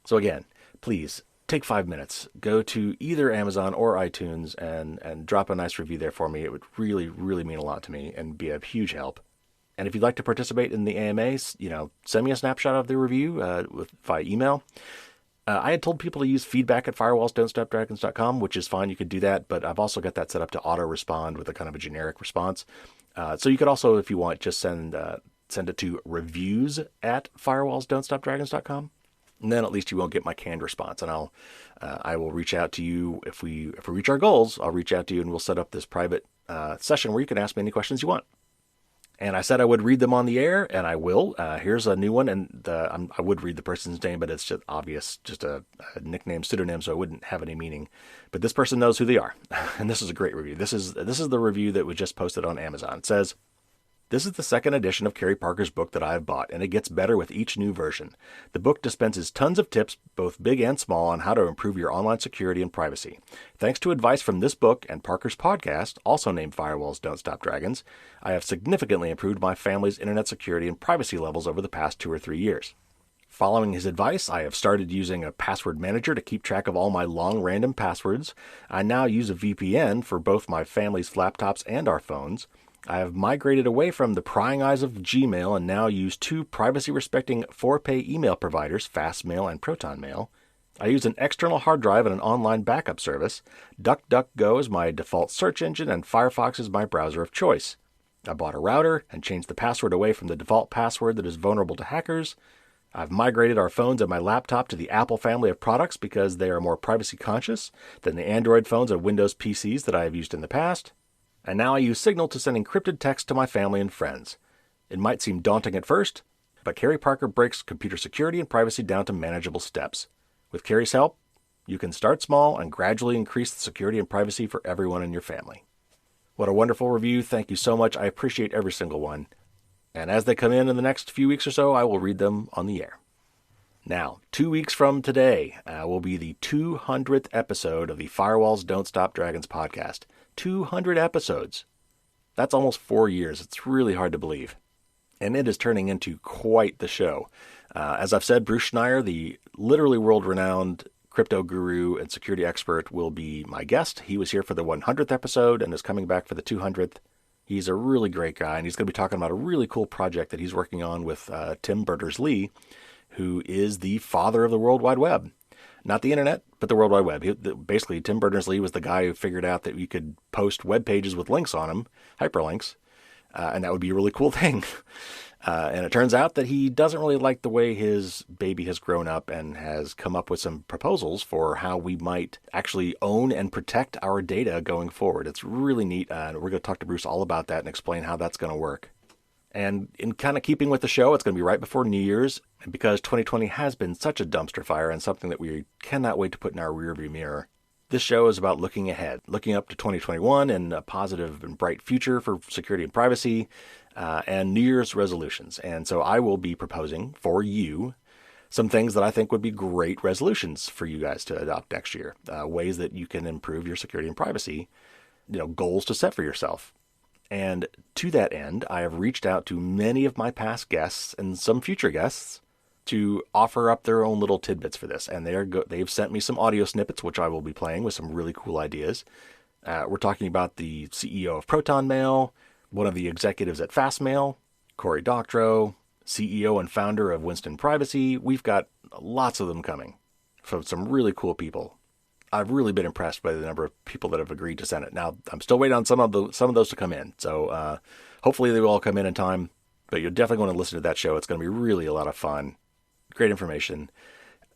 [SPEAKER 1] So again, please take 5 minutes. Go to either Amazon or iTunes and drop a nice review there for me. It would really, really mean a lot to me and be a huge help. And if you'd like to participate in the AMAs, send me a snapshot of the review via email. I had told people to use feedback at firewallsdon'tstopdragons.com, which is fine. You could do that, but I've also got that set up to auto-respond with a kind of a generic response. So you could also, if you want, just send it to reviews@firewallsdon'tstopdragons.com. And then at least you won't get my canned response. And I will reach out to you if we reach our goals. I'll reach out to you and we'll set up this private session where you can ask me any questions you want. And I said I would read them on the air, and I will. Here's a new one, and I would read the person's name, but it's just obvious, just a nickname, pseudonym, so it wouldn't have any meaning. But this person knows who they are, and this is a great review. This is the review that was just posted on Amazon. It says, "This is the second edition of Kerry Parker's book that I have bought, and it gets better with each new version. The book dispenses tons of tips, both big and small, on how to improve your online security and privacy. Thanks to advice from this book and Parker's podcast, also named Firewalls Don't Stop Dragons, I have significantly improved my family's internet security and privacy levels over the past 2 or 3 years. Following his advice, I have started using a password manager to keep track of all my long random passwords. I now use a VPN for both my family's laptops and our phones. I have migrated away from the prying eyes of Gmail and now use 2 privacy-respecting for-pay email providers, Fastmail and ProtonMail. I use an external hard drive and an online backup service. DuckDuckGo is my default search engine, and Firefox is my browser of choice. I bought a router and changed the password away from the default password that is vulnerable to hackers. I've migrated our phones and my laptop to the Apple family of products because they are more privacy-conscious than the Android phones and Windows PCs that I have used in the past. And now I use Signal to send encrypted text to my family and friends. It might seem daunting at first, but Kerry Parker breaks computer security and privacy down to manageable steps. With Kerry's help, you can start small and gradually increase the security and privacy for everyone in your family." What a wonderful review. Thank you so much. I appreciate every single one. And as they come in the next few weeks or so, I will read them on the air. Now, 2 weeks from today will be the 200th episode of the Firewalls Don't Stop Dragons podcast. 200 episodes. That's almost 4 years. It's really hard to believe. And it is turning into quite the show. As I've said, Bruce Schneier, the literally world-renowned crypto guru and security expert, will be my guest. He was here for the 100th episode and is coming back for the 200th. He's a really great guy, and he's going to be talking about a really cool project that he's working on with Tim Berners-Lee, who is the father of the World Wide Web. Not the internet, but the World Wide Web. Basically, Tim Berners-Lee was the guy who figured out that you could post web pages with links on them, hyperlinks, and that would be a really cool thing. And it turns out that he doesn't really like the way his baby has grown up and has come up with some proposals for how we might actually own and protect our data going forward. It's really neat, and we're going to talk to Bruce all about that and explain how that's going to work. And in kind of keeping with the show, it's going to be right before New Year's, and because 2020 has been such a dumpster fire and something that we cannot wait to put in our rearview mirror, this show is about looking ahead, looking up to 2021 and a positive and bright future for security and privacy, and New Year's resolutions. And so I will be proposing for you some things that I think would be great resolutions for you guys to adopt next year, ways that you can improve your security and privacy, goals to set for yourself. And to that end, I have reached out to many of my past guests and some future guests to offer up their own little tidbits for this. And they've sent me some audio snippets, which I will be playing with some really cool ideas. We're talking about the CEO of Proton Mail, one of the executives at Fastmail, Cory Doctorow, CEO and founder of Winston Privacy. We've got lots of them coming from some really cool people. I've really been impressed by the number of people that have agreed to send it. Now, I'm still waiting on some of those to come in. So hopefully they will all come in time. But you're definitely going to listen to that show. It's going to be really a lot of fun. Great information.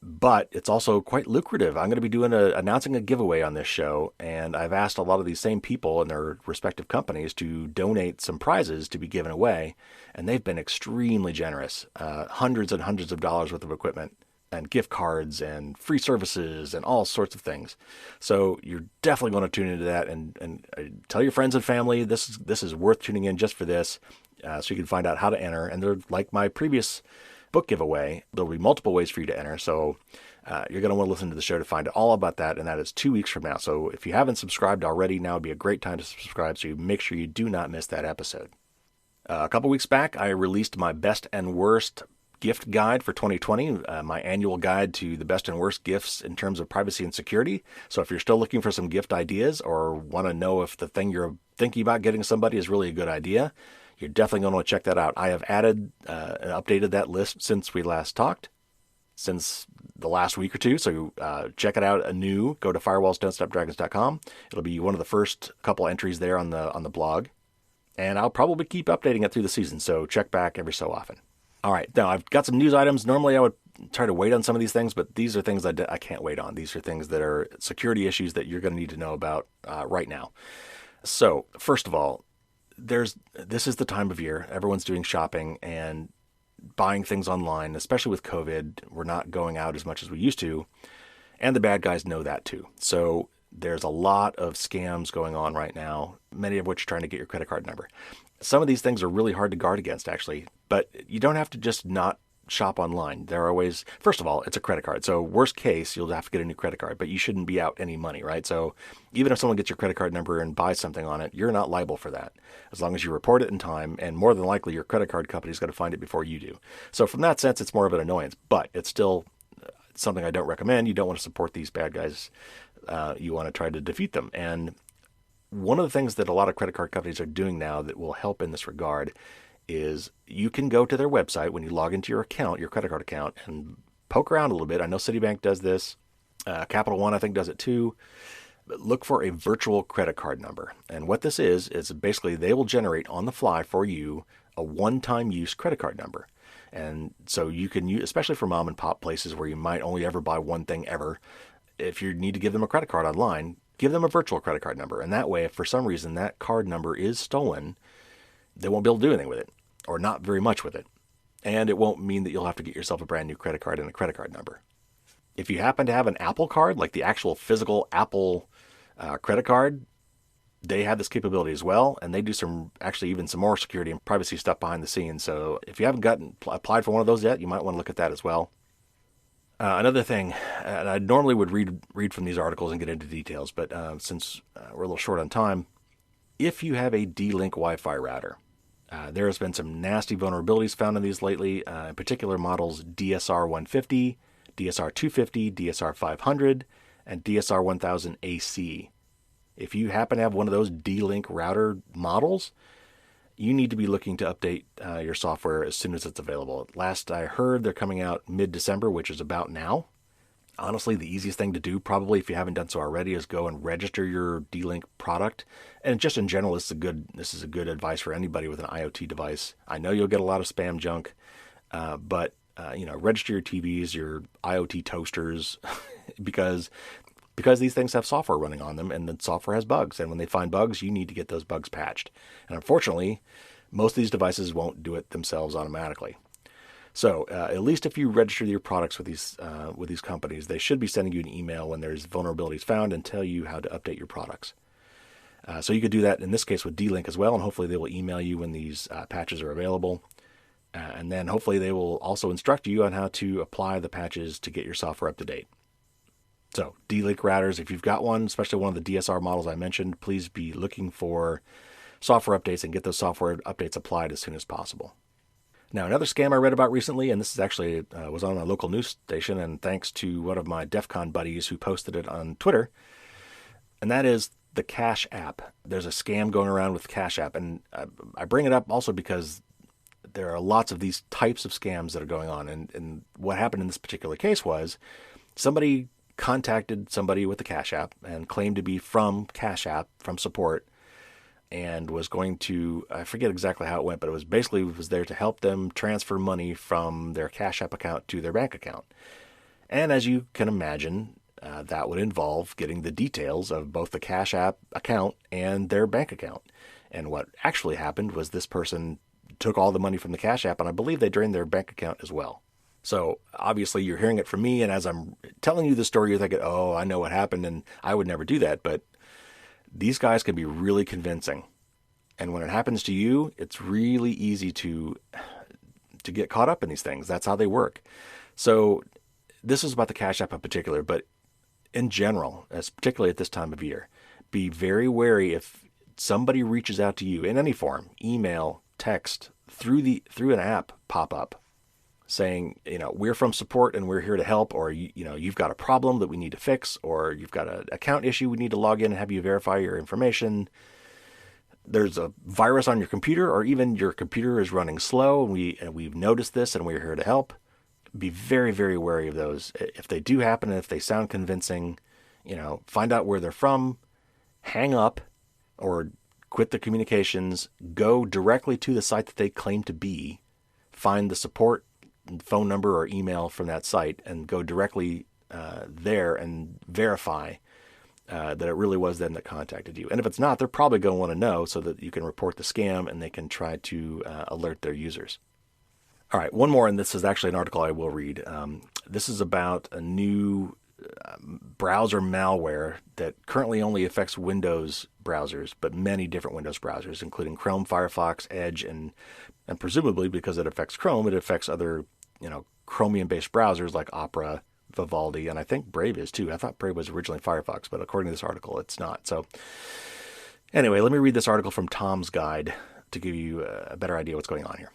[SPEAKER 1] But it's also quite lucrative. I'm going to be announcing a giveaway on this show, and I've asked a lot of these same people and their respective companies to donate some prizes to be given away, and they've been extremely generous. Hundreds and hundreds of dollars worth of equipment and gift cards and free services and all sorts of things. So you're definitely going to tune into that and tell your friends and family this is worth tuning in just for this, so you can find out how to enter. And they're like my previous book giveaway. There'll be multiple ways for you to enter. So you're going to want to listen to the show to find out all about that. And that is 2 weeks from now. So if you haven't subscribed already, now would be a great time to subscribe. So you make sure you do not miss that episode. A couple weeks back, I released my best and worst gift guide for 2020, my annual guide to the best and worst gifts in terms of privacy and security. So if you're still looking for some gift ideas or want to know if the thing you're thinking about getting somebody is really a good idea, you're definitely going to want to check that out. I have added and updated that list since we last talked, since the last week or two. So check it out anew. Go to firewallsdon'tstopdragons.com. It'll be one of the first couple entries there on the blog. And I'll probably keep updating it through the season. So check back every so often. All right. Now, I've got some news items. Normally, I would try to wait on some of these things, but these are things I can't wait on. These are things that are security issues that you're going to need to know about right now. So first of all, this is the time of year. Everyone's doing shopping and buying things online, especially with COVID. We're not going out as much as we used to, and the bad guys know that too. So there's a lot of scams going on right now, many of which are trying to get your credit card number. Some of these things are really hard to guard against, actually, but you don't have to just not shop online. There are ways. First of all, it's a credit card. So worst case, you'll have to get a new credit card, but you shouldn't be out any money, right? So even if someone gets your credit card number and buys something on it, you're not liable for that as long as you report it in time. And more than likely, your credit card company is going to find it before you do. So from that sense, it's more of an annoyance, but it's still something I don't recommend. You don't want to support these bad guys. You want to try to defeat them. And one of the things that a lot of credit card companies are doing now that will help in this regard is you can go to their website when you log into your account, your credit card account, and poke around a little bit. I know Citibank does this. Capital One, I think, does it too. But look for a virtual credit card number. And what this is basically they will generate on the fly for you a one-time use credit card number. And so you can use, especially for mom and pop places where you might only ever buy one thing ever, if you need to give them a credit card online, give them a virtual credit card number. And that way, if for some reason that card number is stolen, they won't be able to do anything with it, or not very much with it. And it won't mean that you'll have to get yourself a brand new credit card and a credit card number. If you happen to have an Apple card, like the actual physical Apple credit card, they have this capability as well. And they do even some more security and privacy stuff behind the scenes. So if you haven't applied for one of those yet, you might want to look at that as well. Another thing, and I normally would read from these articles and get into details, but since we're a little short on time, if you have a D-Link Wi-Fi router, there has been some nasty vulnerabilities found in these lately, in particular models DSR 150, DSR 250, DSR 500, and DSR 1000 AC. If you happen to have one of those D-Link router models, you need to be looking to update your software as soon as it's available. Last I heard, they're coming out mid-December, which is about now. Honestly, the easiest thing to do, probably if you haven't done so already, is go and register your D-Link product. And just in general, this is a good advice for anybody with an IoT device. I know you'll get a lot of spam junk, but register your TVs, your IoT toasters, because these things have software running on them, and the software has bugs. And when they find bugs, you need to get those bugs patched. And unfortunately, most of these devices won't do it themselves automatically. So at least if you register your products with these companies, they should be sending you an email when there's vulnerabilities found and tell you how to update your products. So you could do that in this case with D-Link as well, and hopefully they will email you when these patches are available. And then hopefully they will also instruct you on how to apply the patches to get your software up to date. So D-Link routers, if you've got one, especially one of the DSR models I mentioned, please be looking for software updates and get those software updates applied as soon as possible. Now, another scam I read about recently, and this is actually was on a local news station, and thanks to one of my DEF CON buddies who posted it on Twitter, and that is the Cash App. There's a scam going around with Cash App, and I bring it up also because there are lots of these types of scams that are going on, and what happened in this particular case was somebody contacted somebody with the Cash App and claimed to be from Cash App, from support, and was going to, I forget exactly how it went, but it was basically was there to help them transfer money from their Cash App account to their bank account. And as you can imagine, that would involve getting the details of both the Cash App account and their bank account. And what actually happened was this person took all the money from the Cash App, and I believe they drained their bank account as well. So obviously you're hearing it from me, and as I'm telling you the story, you're thinking, oh, I know what happened, and I would never do that. But these guys can be really convincing. And when it happens to you, it's really easy to get caught up in these things. That's how they work. So this is about the Cash App in particular, but in general, particularly at this time of year, be very wary if somebody reaches out to you in any form, email, text, through an app pop-up saying, we're from support and we're here to help, or, you've got a problem that we need to fix, or you've got an account issue we need to log in and have you verify your information. There's a virus on your computer, or even your computer is running slow and we've noticed this and we're here to help. Be very, very wary of those. If they do happen and if they sound convincing, find out where they're from, hang up or quit the communications, go directly to the site that they claim to be, find the support phone number or email from that site and go directly there and verify that it really was them that contacted you. And if it's not, they're probably going to want to know so that you can report the scam and they can try to alert their users. All right, one more, and this is actually an article I will read. This is about a new browser malware that currently only affects Windows browsers, but many different Windows browsers, including Chrome, Firefox, Edge, and presumably because it affects Chrome, it affects other Chromium-based browsers like Opera, Vivaldi, and I think Brave is too. I thought Brave was originally Firefox, but according to this article, it's not. So anyway, let me read this article from Tom's Guide to give you a better idea what's going on here.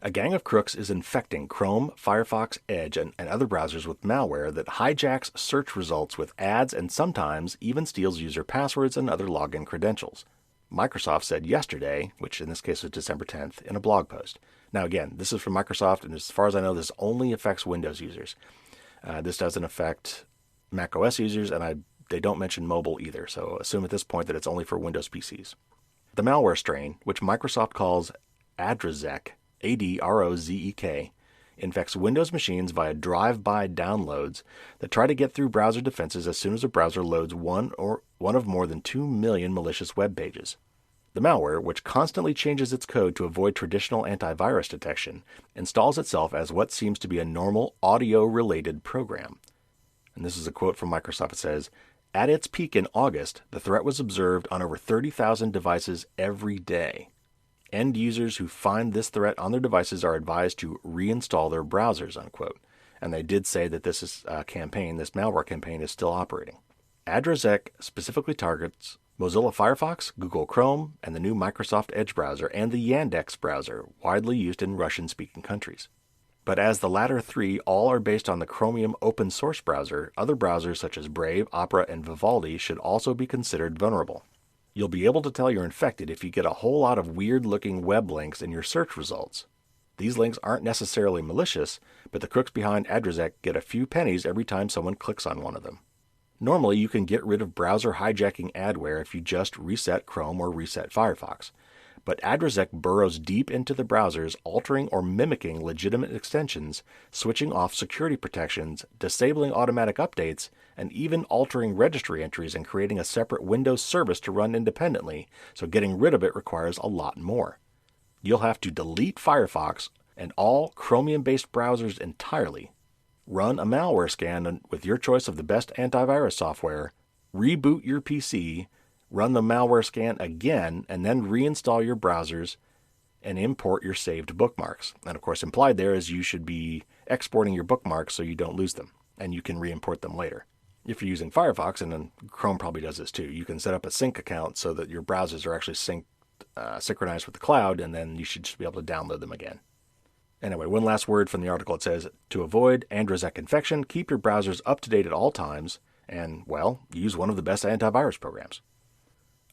[SPEAKER 1] A gang of crooks is infecting Chrome, Firefox, Edge, and other browsers with malware that hijacks search results with ads and sometimes even steals user passwords and other login credentials, Microsoft said yesterday, which in this case was December 10th, in a blog post. Now again, this is from Microsoft, and as far as I know, this only affects Windows users. This doesn't affect macOS users, and they don't mention mobile either, so assume at this point that it's only for Windows PCs. The malware strain, which Microsoft calls Adrozek, A-D-R-O-Z-E-K, infects Windows machines via drive-by downloads that try to get through browser defenses as soon as a browser loads one of more than 2 million malicious web pages. The malware, which constantly changes its code to avoid traditional antivirus detection, installs itself as what seems to be a normal audio-related program. And this is a quote from Microsoft. It says, "At its peak in August, the threat was observed on over 30,000 devices every day. End users who find this threat on their devices are advised to reinstall their browsers," unquote. And they did say that this malware campaign is still operating. Adrozek specifically targets Mozilla Firefox, Google Chrome, and the new Microsoft Edge browser and the Yandex browser, widely used in Russian-speaking countries. But as the latter three all are based on the Chromium open source browser, other browsers such as Brave, Opera, and Vivaldi should also be considered vulnerable. You'll be able to tell you're infected if you get a whole lot of weird-looking web links in your search results. These links aren't necessarily malicious, but the crooks behind Adrozek get a few pennies every time someone clicks on one of them. Normally, you can get rid of browser hijacking adware if you just reset Chrome or reset Firefox. But Adrozek burrows deep into the browsers, altering or mimicking legitimate extensions, switching off security protections, disabling automatic updates, and even altering registry entries and creating a separate Windows service to run independently, so getting rid of it requires a lot more. You'll have to delete Firefox and all Chromium-based browsers entirely, run a malware scan with your choice of the best antivirus software, reboot your PC, run the malware scan again, and then reinstall your browsers, and import your saved bookmarks. And of course, implied there is you should be exporting your bookmarks so you don't lose them, and you can re-import them later. If you're using Firefox, and then Chrome probably does this too, you can set up a sync account so that your browsers are actually synchronized with the cloud, and then you should just be able to download them again. Anyway, one last word from the article. It says, to avoid Androzek infection, keep your browsers up to date at all times, and, well, use one of the best antivirus programs.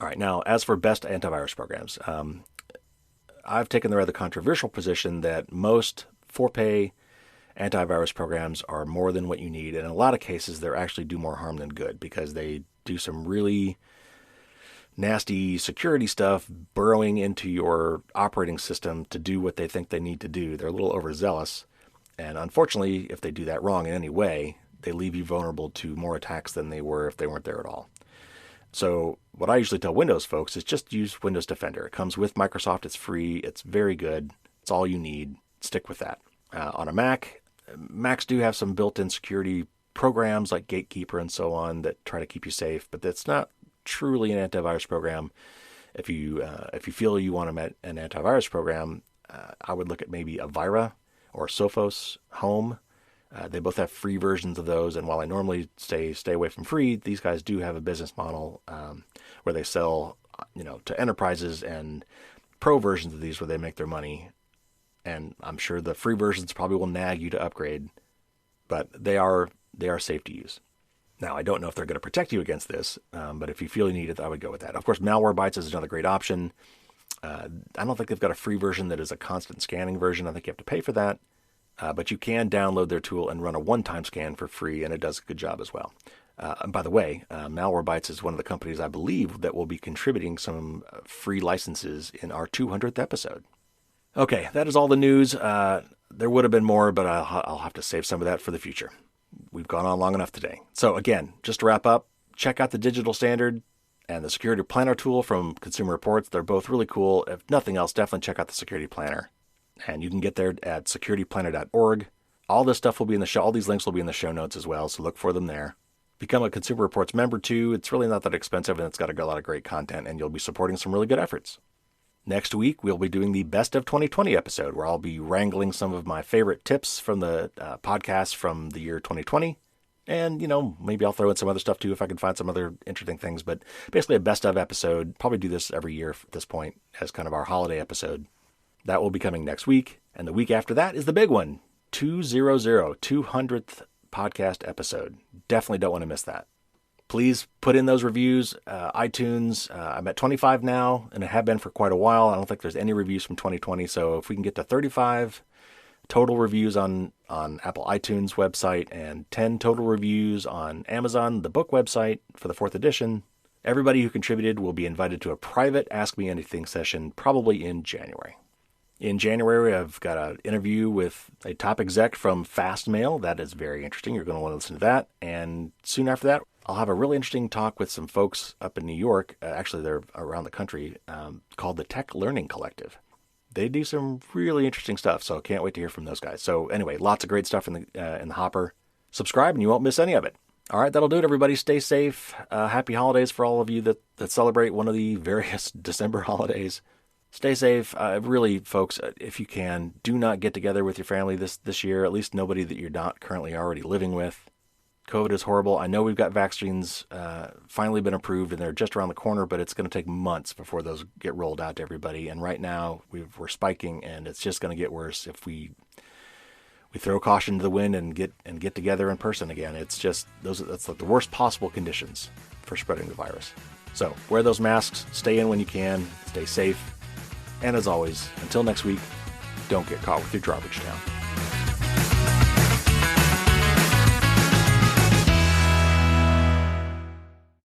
[SPEAKER 1] All right, now, as for best antivirus programs, I've taken the rather controversial position that most for-pay antivirus programs are more than what you need, and in a lot of cases, they actually do more harm than good because they do some really nasty security stuff, burrowing into your operating system to do what they think they need to do. They're a little overzealous, and unfortunately, if they do that wrong in any way, they leave you vulnerable to more attacks than they were if they weren't there at all. So what I usually tell Windows folks is just use Windows Defender. It comes with Microsoft. It's free. It's very good. It's all you need. Stick with that. On a Mac, Macs do have some built-in security programs like Gatekeeper and so on that try to keep you safe, but that's not truly an antivirus program. If you feel you want an antivirus program, I would look at maybe Avira or Sophos Home. They both have free versions of those, and while I normally stay away from free, these guys do have a business model where they sell, to enterprises and pro versions of these where they make their money. And I'm sure the free versions probably will nag you to upgrade, but they are safe to use. Now, I don't know if they're going to protect you against this, but if you feel you need it, I would go with that. Of course, Malwarebytes is another great option. I don't think they've got a free version that is a constant scanning version. I think you have to pay for that, but you can download their tool and run a one-time scan for free, and it does a good job as well. And by the way, Malwarebytes is one of the companies I believe that will be contributing some free licenses in our 200th episode. Okay, that is all the news. There would have been more, but I'll have to save some of that for the future. We've gone on long enough today. So again, just to wrap up, check out the Digital Standard and the Security Planner tool from Consumer Reports. They're both really cool. If nothing else, definitely check out the Security Planner. And you can get there at securityplanner.org. All this stuff will be in the show. All these links will be in the show notes as well, so look for them there. Become a Consumer Reports member too. It's really not that expensive, and it's got a lot of great content, and you'll be supporting some really good efforts. Next week, we'll be doing the Best of 2020 episode, where I'll be wrangling some of my favorite tips from the podcasts from the year 2020. And, maybe I'll throw in some other stuff too if I can find some other interesting things. But basically a Best of episode. Probably do this every year at this point as kind of our holiday episode. That will be coming next week. And the week after that is the big one, 200th podcast episode. Definitely don't want to miss that. Please put in those reviews. iTunes, I'm at 25 now, and I have been for quite a while. I don't think there's any reviews from 2020. So if we can get to 35 total reviews on Apple iTunes website and 10 total reviews on Amazon, the book website for the 4th edition, everybody who contributed will be invited to a private Ask Me Anything session, probably in January. In January, I've got an interview with a top exec from Fastmail. That is very interesting. You're going to want to listen to that. And soon after that, I'll have a really interesting talk with some folks up in New York. Actually, they're around the country, called the Tech Learning Collective. They do some really interesting stuff, so can't wait to hear from those guys. So anyway, lots of great stuff in the hopper. Subscribe and you won't miss any of it. All right, that'll do it, everybody. Stay safe. Happy holidays for all of you that celebrate one of the various December holidays. Stay safe. Really, folks, if you can, do not get together with your family this year, at least nobody that you're not currently already living with. COVID is horrible. I know we've got vaccines finally been approved, and they're just around the corner, but it's going to take months before those get rolled out to everybody. And right now, we're spiking, and it's just going to get worse if we throw caution to the wind and get together in person again. It's just that's like the worst possible conditions for spreading the virus. So wear those masks, stay in when you can, stay safe, and as always, until next week, don't get caught with your garbage down.